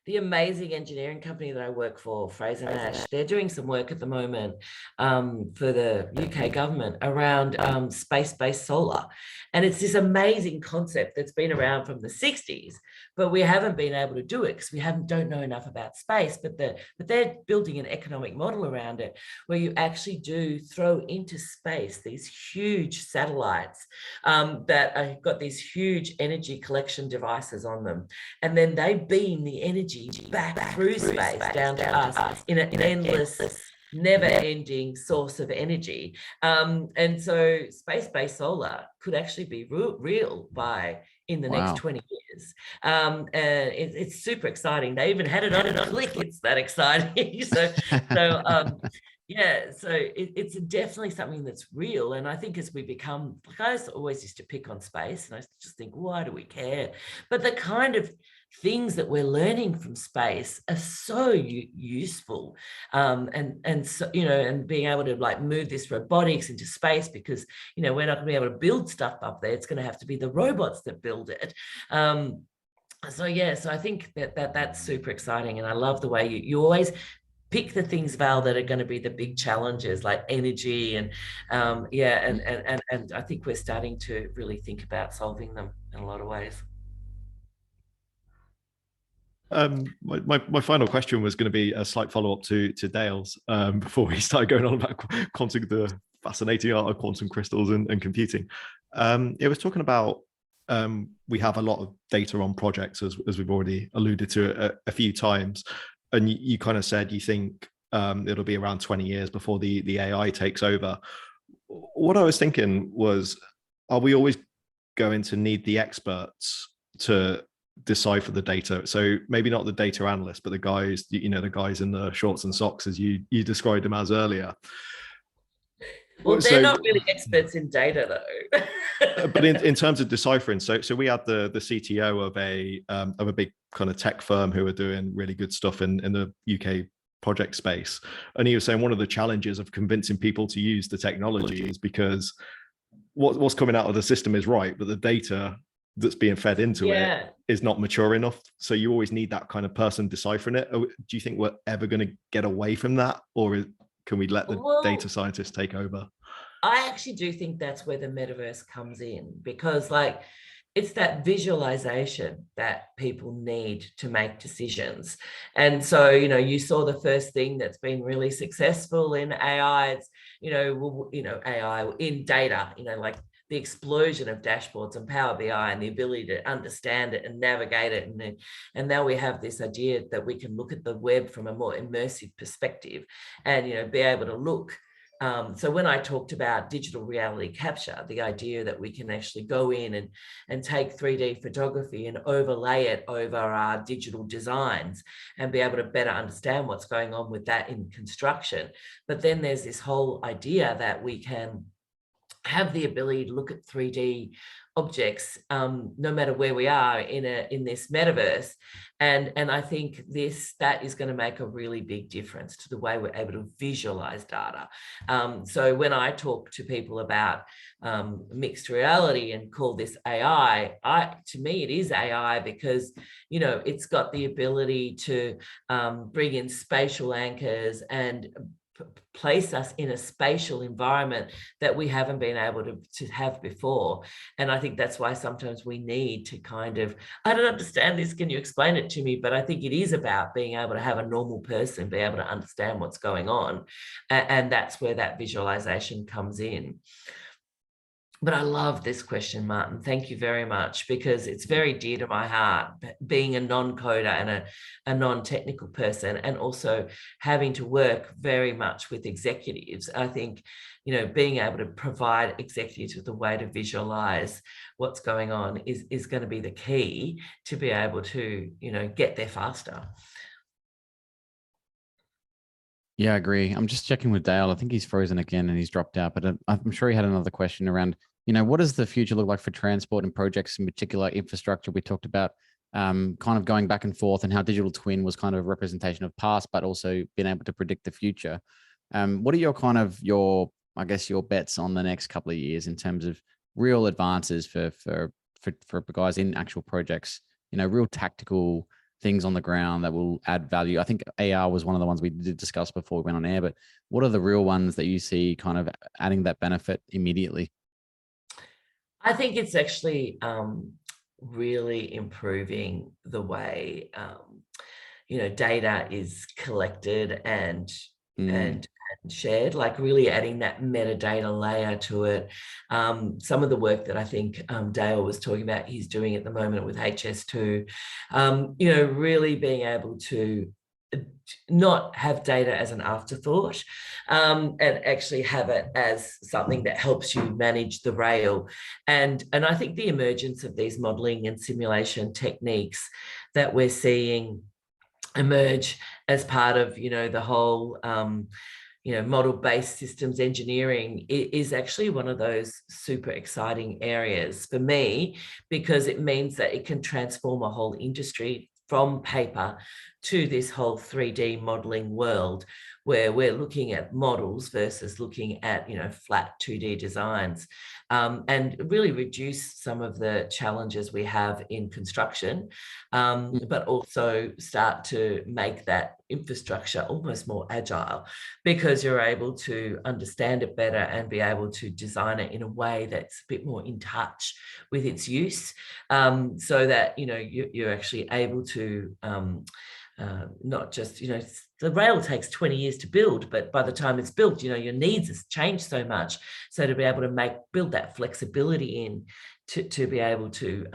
The amazing engineering company that I work for, Fraser Nash, they're doing some work at the moment for the UK government around space-based solar. And it's this amazing concept that's been around from the 60s, but we haven't been able to do it because we don't know enough about space. But they're building an economic model around it, where you actually do throw into space these huge satellites that have got these huge energy collection devices on them. And then they beam the energy back through space down to us in an endless never-ending source of energy. And so space-based solar could actually be real by in the next 20 years. And it's super exciting. They even had it on a click. It's that exciting. Yeah, so it's definitely something that's real. And I think as we become, like I always used to pick on space, and I just think, why do we care? But the kind of things that we're learning from space are so useful, and so, you know, and being able to like move this robotics into space, because, you know, we're not going to be able to build stuff up there. It's going to have to be the robots that build it. So yeah, so I think that's super exciting, and I love the way you always pick the things, Val, that are going to be the big challenges, like energy, and and I think we're starting to really think about solving them in a lot of ways. My final question was going to be a slight follow-up to Dale's before we started going on about the fascinating art of quantum crystals and computing. It was talking about we have a lot of data on projects, as we've already alluded to a few times. And you kind of said you think it'll be around 20 years before the AI takes over. What I was thinking was, are we always going to need the experts to decipher the data? So maybe not the data analysts, but the guys, you know, the guys in the shorts and socks, as you described them as earlier. Well, they're not really experts in data, though. But in terms of deciphering, so we had the CTO of a big kind of tech firm who are doing really good stuff in the UK project space, and he was saying one of the challenges of convincing people to use the technology is because what's coming out of the system is right, but the data that's being fed into it is not mature enough. So you always need that kind of person deciphering it. Do you think we're ever going to get away from that, or can we let the data scientists take over? I actually do think that's where the metaverse comes in, because like it's that visualization that people need to make decisions. And so, you know, you saw the first thing that's been really successful in AI. It's, AI in data, like the explosion of dashboards and Power BI and the ability to understand it and navigate it. And now we have this idea that we can look at the web from a more immersive perspective and, be able to look. So when I talked about digital reality capture, the idea that we can actually go in and take 3D photography and overlay it over our digital designs and be able to better understand what's going on with that in construction. But then there's this whole idea that we can have the ability to look at 3D objects no matter where we are in this metaverse, and I think that is going to make a really big difference to the way we're able to visualize data. So when I talk to people about mixed reality and call this AI, to me it is AI because it's got the ability to bring in spatial anchors and place us in a spatial environment that we haven't been able to have before. And I think that's why sometimes we need to I don't understand this, can you explain it to me? But I think it is about being able to have a normal person be able to understand what's going on. And that's where that visualization comes in. But I love this question, Martin. Thank you very much, because it's very dear to my heart, being a non-coder and a non-technical person, and also having to work very much with executives. I think, being able to provide executives with a way to visualize what's going on is going to be the key to be able to, get there faster. Yeah, I agree. I'm just checking with Dale. I think he's frozen again and he's dropped out, but I'm sure he had another question around, what does the future look like for transport and projects, in particular infrastructure? We talked about kind of going back and forth and how digital twin was kind of a representation of past, but also being able to predict the future. What are your bets on the next couple of years in terms of real advances for guys in actual projects, real tactical things on the ground that will add value? I think AR was one of the ones we did discuss before we went on air, but what are the real ones that you see kind of adding that benefit immediately? I think it's actually really improving the way, data is collected and shared, like really adding that metadata layer to it. Some of the work that I think Dale was talking about, he's doing at the moment with HS2, really being able to not have data as an afterthought, and actually have it as something that helps you manage the rail. And I think the emergence of these modeling and simulation techniques that we're seeing emerge as part of, the whole model-based systems engineering is actually one of those super exciting areas for me, because it means that it can transform a whole industry from paper to this whole 3D modeling world, where we're looking at models versus looking at, flat 2D designs, and really reduce some of the challenges we have in construction, but also start to make that infrastructure almost more agile, because you're able to understand it better and be able to design it in a way that's a bit more in touch with its use, so that, you're actually able to not just, the rail takes 20 years to build, but by the time it's built, your needs has changed so much. So to be able to build that flexibility in to be able to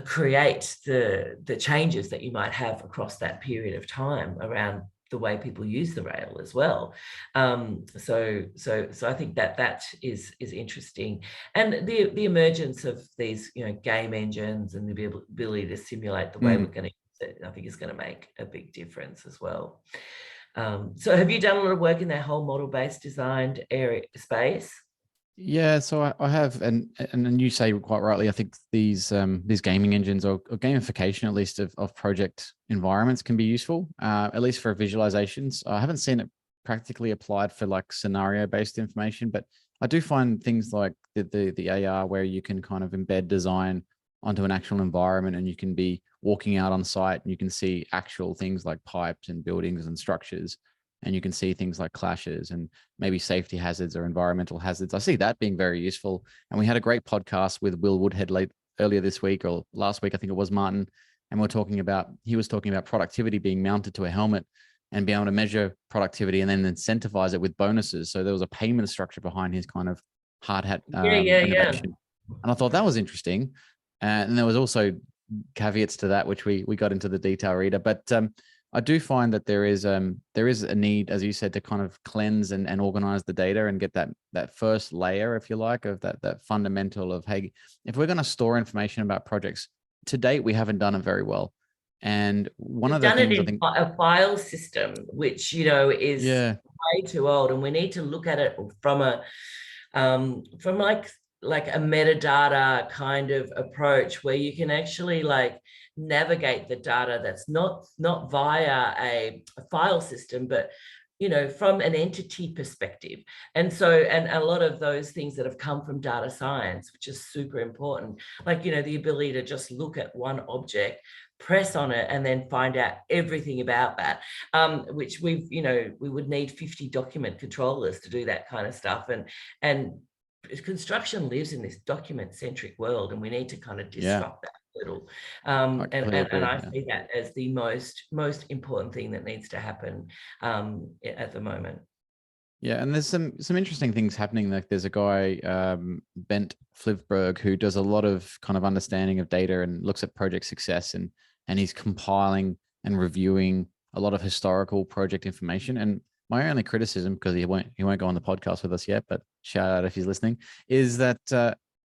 create the changes that you might have across that period of time around the way people use the rail as well. So I think that is interesting. And the emergence of these, game engines and the ability to simulate the way we're going to use it, I think is going to make a big difference as well. So have you done a lot of work in that whole model-based designed area space? Yeah, so I have, and you say quite rightly, I think these gaming engines or gamification, at least of project environments, can be useful, at least for visualizations. I haven't seen it practically applied for like scenario-based information, but I do find things like the AR, where you can kind of embed design onto an actual environment, and you can be walking out on site and you can see actual things like pipes and buildings and structures. And you can see things like clashes and maybe safety hazards or environmental hazards. I see that being very useful. And we had a great podcast with Will Woodhead earlier this week, or last week, I think it was, Martin. And he was talking about productivity being mounted to a helmet and being able to measure productivity and then incentivize it with bonuses. So there was a payment structure behind his kind of hard hat innovation. And I thought that was interesting. And there was also caveats to that, which we got into the detail, Rita. But I do find that there is a need, as you said, to kind of cleanse and organize the data and get that first layer, if you like, of that fundamental of, hey, if we're going to store information about projects, to date we haven't done it very well. And one of the things I think, a file system, which is way too old, and we need to look at it from a like a metadata kind of approach, where you can actually navigate the data that's not via a file system, but from an entity perspective. And so, and a lot of those things that have come from data science, which is super important, like the ability to just look at one object, press on it, and then find out everything about that, which we would need 50 document controllers to do that kind of stuff. And construction lives in this document-centric world, and we need to kind of disrupt that a little. And I see that as the most important thing that needs to happen at the moment. Yeah, and there's some interesting things happening. Like there's a guy, Bent Flivberg, who does a lot of kind of understanding of data and looks at project success, and he's compiling and reviewing a lot of historical project information. And my only criticism, because he won't go on the podcast with us yet, but shout out if he's listening, is that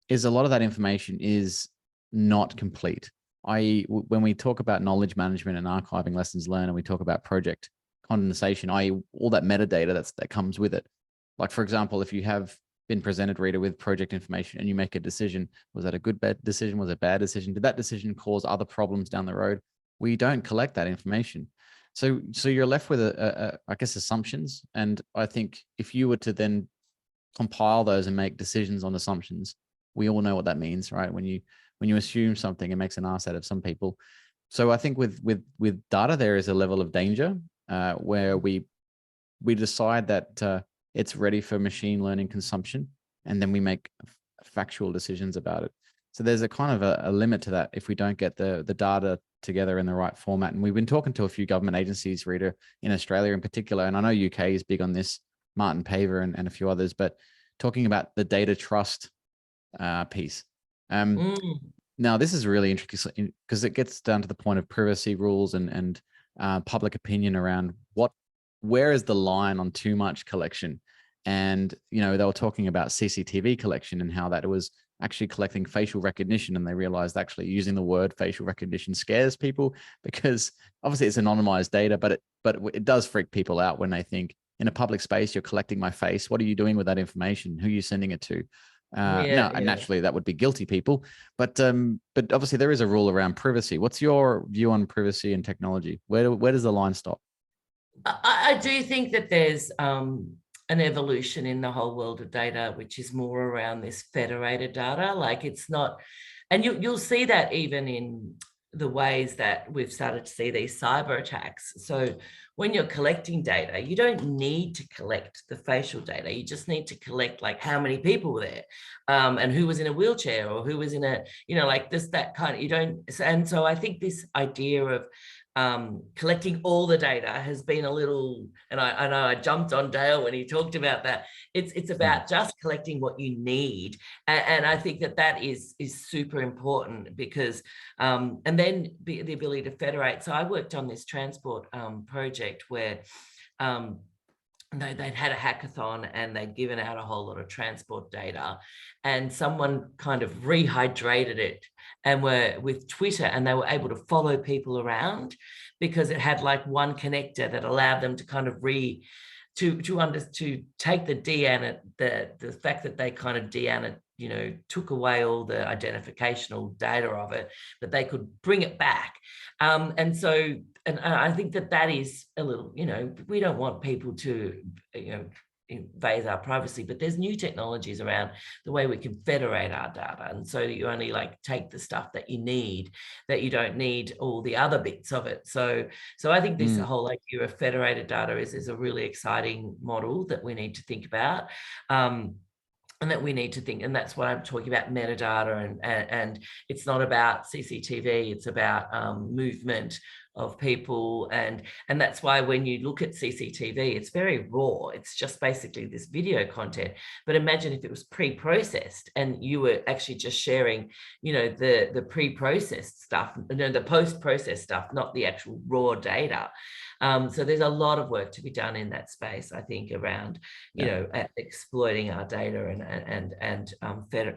is a lot of that information is not complete. I.e., when we talk about knowledge management and archiving lessons learned, and we talk about project condensation, i.e., all that metadata that comes with it. Like, for example, if you have been presented, Rita, with project information and you make a decision, was that a good bad decision? Was it a bad decision? Did that decision cause other problems down the road? We don't collect that information. So you're left with I guess, assumptions. And I think if you were to then compile those and make decisions on assumptions, we all know what that means, right? When you assume something, it makes an ass out of some people. So I think with data, there is a level of danger where we decide that it's ready for machine learning consumption, and then we make factual decisions about it. So there's a kind of a limit to that if we don't get the data together in the right format. And we've been talking to a few government agencies, Rita, in Australia in particular, and I know UK is big on this, Martin Paver and a few others, but talking about the data trust piece. Now, this is really interesting because it gets down to the point of privacy rules and public opinion around where is the line on too much collection. And, you know, they were talking about CCTV collection and how that was actually collecting facial recognition. And they realized actually using the word facial recognition scares people because obviously it's anonymized data, but it does freak people out when they think in a public space, you're collecting my face. What are you doing with that information? Who are you sending it to? Naturally that would be guilty people, but obviously there is a rule around privacy. What's your view on privacy and technology? Where does the line stop? I do think that there's an evolution in the whole world of data, which is more around this federated data. Like it's not, and you'll see that even in the ways that we've started to see these cyber attacks. So when you're collecting data, you don't need to collect the facial data. You just need to collect like how many people were there, and who was in a wheelchair or who was in a, you know, like this, that kind of, you don't. And so I think this idea of collecting all the data has been a little, and I know I jumped on Dale when he talked about that. It's about just collecting what you need, and I think that is super important because and then the ability to federate. So I worked on this transport project where they'd had a hackathon and they'd given out a whole lot of transport data, and someone kind of rehydrated it and were with Twitter, and they were able to follow people around because it had like one connector that allowed them to kind of to take the fact that they kind of you know, took away all the identificational data of it, but they could bring it back. And so, and I think that is a little, you know, we don't want people to, you know, invade our privacy, but there's new technologies around the way we can federate our data. And so you only like take the stuff that you need, that you don't need all the other bits of it. So I think this whole idea of federated data is a really exciting model that we need to think about. And that we need to think, and that's what I'm talking about, metadata, and it's not about CCTV, it's about movement of people, and that's why when you look at CCTV, it's very raw. It's just basically this video content. But imagine if it was pre-processed and you were actually just sharing, you know, the pre-processed stuff, you know, the post-processed stuff, not the actual raw data. So there's a lot of work to be done in that space, I think, around, you know, exploiting our data and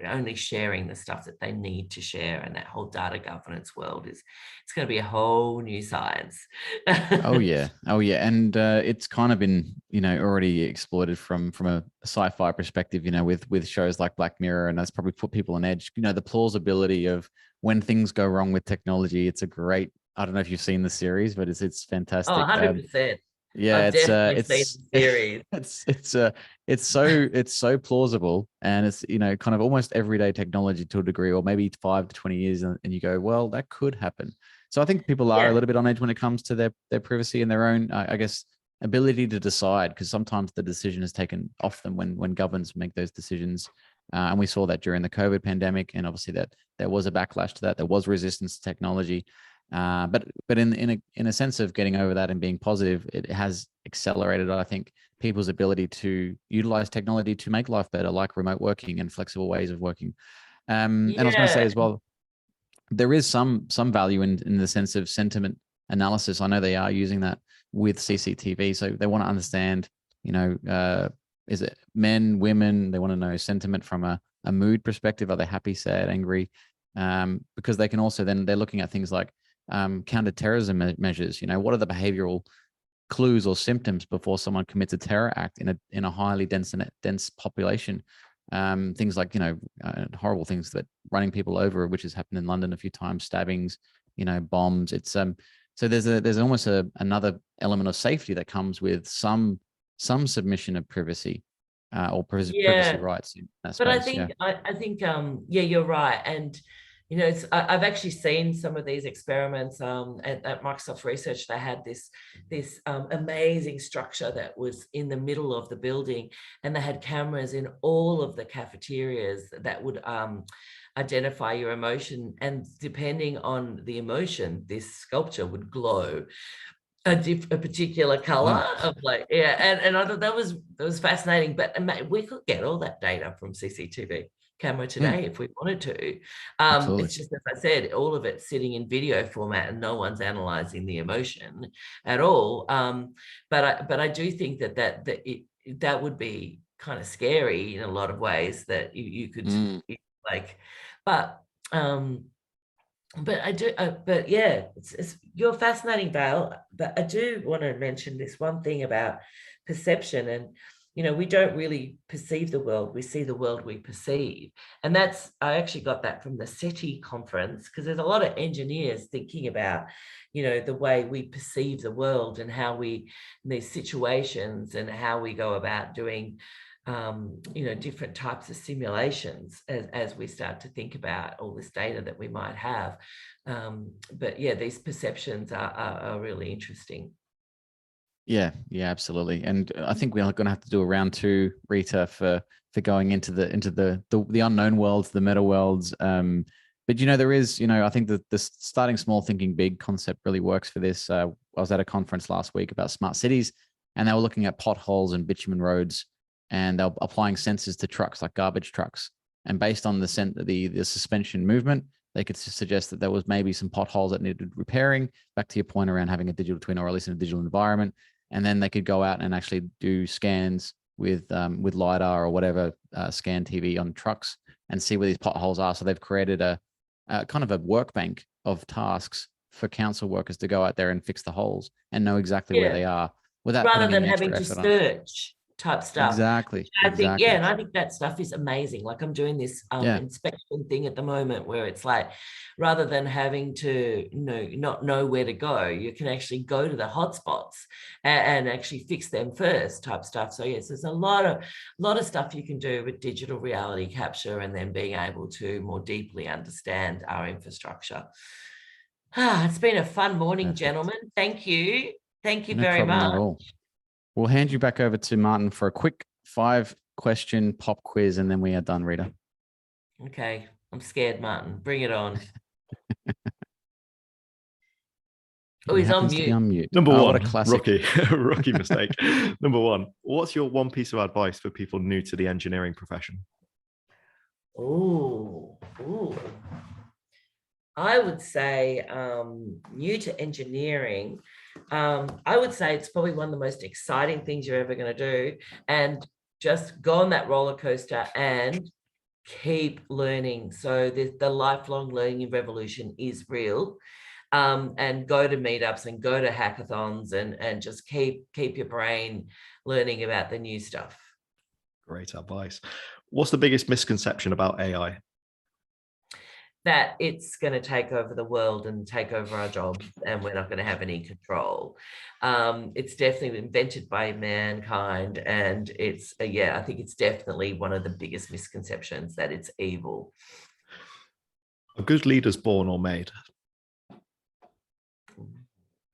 only sharing the stuff that they need to share. And that whole data governance world it's going to be a whole new science. Oh yeah. And it's kind of been, you know, already exploited from a sci-fi perspective, you know, with shows like Black Mirror, and that's probably put people on edge. You know, the plausibility of when things go wrong with technology. It's a great, I don't know if you've seen the series, but it's fantastic. Oh, 100%. Yeah, I've definitely seen the series. It's so plausible, and it's, you know, kind of almost everyday technology to a degree, or maybe 5 to 20 years, and you go, well, that could happen. So I think people are a little bit on edge when it comes to their privacy and their own, I guess, ability to decide, because sometimes the decision is taken off them when governments make those decisions. And we saw that during the COVID pandemic, and obviously that there was a backlash to that. There was resistance to technology. But in a sense of getting over that and being positive, it has accelerated, I think, people's ability to utilize technology to make life better, like remote working and flexible ways of working. And I was going to say as well, there is some value in the sense of sentiment analysis. I know they are using that with CCTV, so they want to understand, you know, is it men, women? They want to know sentiment from a mood perspective. Are they happy, sad, angry? Because they can also then, they're looking at things like counterterrorism measures. You know, what are the behavioral clues or symptoms before someone commits a terror act in a highly dense population? Things like, you know, horrible things that running people over, which has happened in London a few times, stabbings, you know, bombs. It's so there's almost another element of safety that comes with some submission of privacy or privacy rights in that space. But I think you're right. And you know, I've actually seen some of these experiments at Microsoft Research. They had this amazing structure that was in the middle of the building, and they had cameras in all of the cafeterias that would identify your emotion. And depending on the emotion, this sculpture would glow a particular color of like, and I thought that was fascinating. But we could get all that data from CCTV. camera today if we wanted to. Absolutely. It's just, as I said, all of it sitting in video format and no one's analyzing the emotion at all. But I do think that would be kind of scary in a lot of ways, that you could like, but I do, but yeah, you're fascinating, Val. But I do want to mention this one thing about perception. And, we don't really perceive the world. We see the world we perceive. And I actually got that from the SETI conference, because there's a lot of engineers thinking about, the way we perceive the world and how these situations and how we go about doing different types of simulations as we start to think about all this data that we might have. But yeah, these perceptions are really interesting. Yeah, absolutely. And I think we're going to have to do a round 2, Rita, for going into the unknown worlds, the meta worlds. But there is, I think that the starting small, thinking big concept really works for this. I was at a conference last week about smart cities, and they were looking at potholes and bitumen roads, and they're applying sensors to trucks, like garbage trucks. And based on the suspension movement, they could suggest that there was maybe some potholes that needed repairing, back to your point around having a digital twin, or at least in a digital environment. And then they could go out and actually do scans with LiDAR or whatever, scan TV on trucks, and see where these potholes are. So they've created a kind of a workbank of tasks for council workers to go out there and fix the holes and know exactly where they are, without rather putting than any having to extra effort search type stuff. Exactly. I think, and I think that stuff is amazing. Like, I'm doing this inspection thing at the moment, where it's like, rather than having to not know where to go, you can actually go to the hotspots and actually fix them first type stuff. So yes, there's a lot of stuff you can do with digital reality capture, and then being able to more deeply understand our infrastructure. It's been a fun morning, gentlemen. Thank you very much. At all. We'll hand you back over to Martin for a quick 5-question pop quiz, and then we are done, Rita. Okay. I'm scared, Martin. Bring it on. Oh, he's on mute. Number one, what a classic. rookie mistake. Number 1, what's your one piece of advice for people new to the engineering profession? Ooh. I would say new to engineering, I would say it's probably one of the most exciting things you're ever going to do, and just go on that roller coaster and keep learning. So the lifelong learning revolution is real, and go to meetups and go to hackathons and just keep your brain learning about the new stuff. Great advice. What's the biggest misconception about AI? That it's going to take over the world and take over our jobs, and we're not going to have any control. It's definitely invented by mankind, and it's I think it's definitely one of the biggest misconceptions, that it's evil. Are good leaders born or made?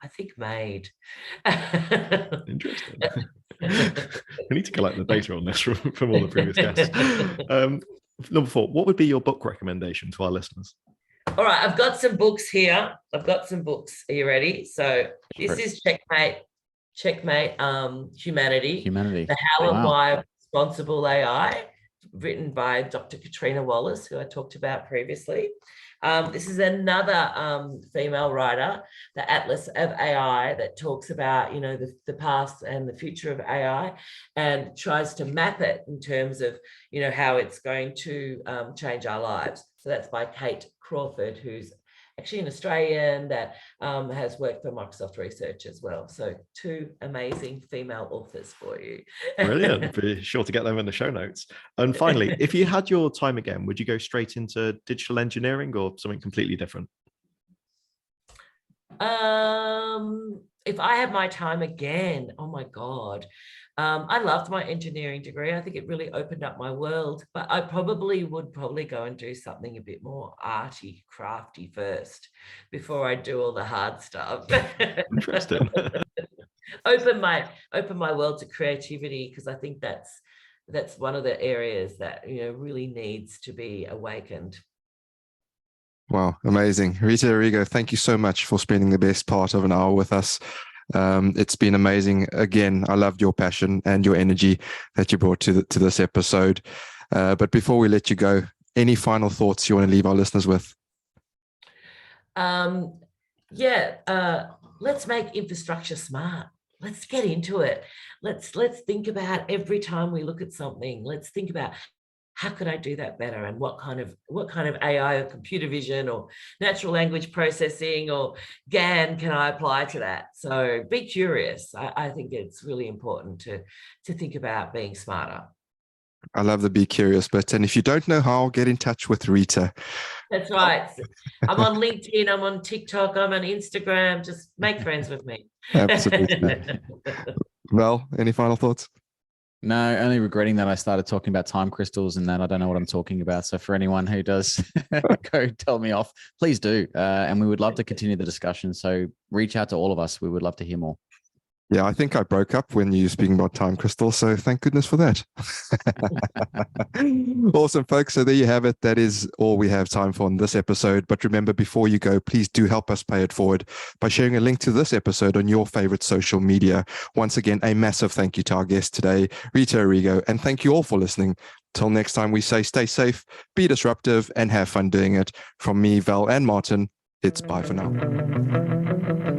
I think made. Interesting. We need to collect the data on this from all the previous guests. Number 4, what would be your book recommendation to our listeners? All right, I've got some books here. Are you ready? So this is Checkmate, Humanity. The How and Why of Responsible AI, written by Dr. Katrina Wallace, who I talked about previously. This is another female writer, The Atlas of AI, that talks about, the past and the future of AI, and tries to map it in terms of, how it's going to change our lives. So that's by Kate Crawford, who's actually an Australian that has worked for Microsoft Research as well. So 2 amazing female authors for you. Brilliant. Be sure to get them in the show notes. And finally, if you had your time again, would you go straight into digital engineering or something completely different? If I had my time again, oh my God. I loved my engineering degree. I think it really opened up my world, but I would go and do something a bit more arty, crafty first before I do all the hard stuff. Interesting. Open my world to creativity, because I think that's one of the areas that really needs to be awakened. Wow, amazing. Rita Arrigo, thank you so much for spending the best part of an hour with us. It's been amazing. Again, I loved your passion and your energy that you brought to this episode. But before we let you go, any final thoughts you want to leave our listeners with? Let's make infrastructure smart. Let's get into it. Let's think about every time we look at something. Let's think about how could I do that better, and what kind of AI or computer vision or natural language processing or GAN can I apply to that? So be curious. I think it's really important to think about being smarter. I love the be curious bit. And if you don't know how, get in touch with Rita. That's right. I'm on LinkedIn, I'm on TikTok, I'm on Instagram. Just make friends with me. Absolutely. Val, any final thoughts? No, only regretting that I started talking about time crystals and that I don't know what I'm talking about. So for anyone who does go tell me off, please do. And we would love to continue the discussion. So reach out to all of us. We would love to hear more. Yeah, I think I broke up when you were speaking about time crystals. So thank goodness for that. Awesome, folks. So there you have it. That is all we have time for in this episode. But remember, before you go, please do help us pay it forward by sharing a link to this episode on your favorite social media. Once again, a massive thank you to our guest today, Rita Arrigo. And thank you all for listening. Till next time, we say stay safe, be disruptive, and have fun doing it. From me, Val, and Martin, it's bye for now.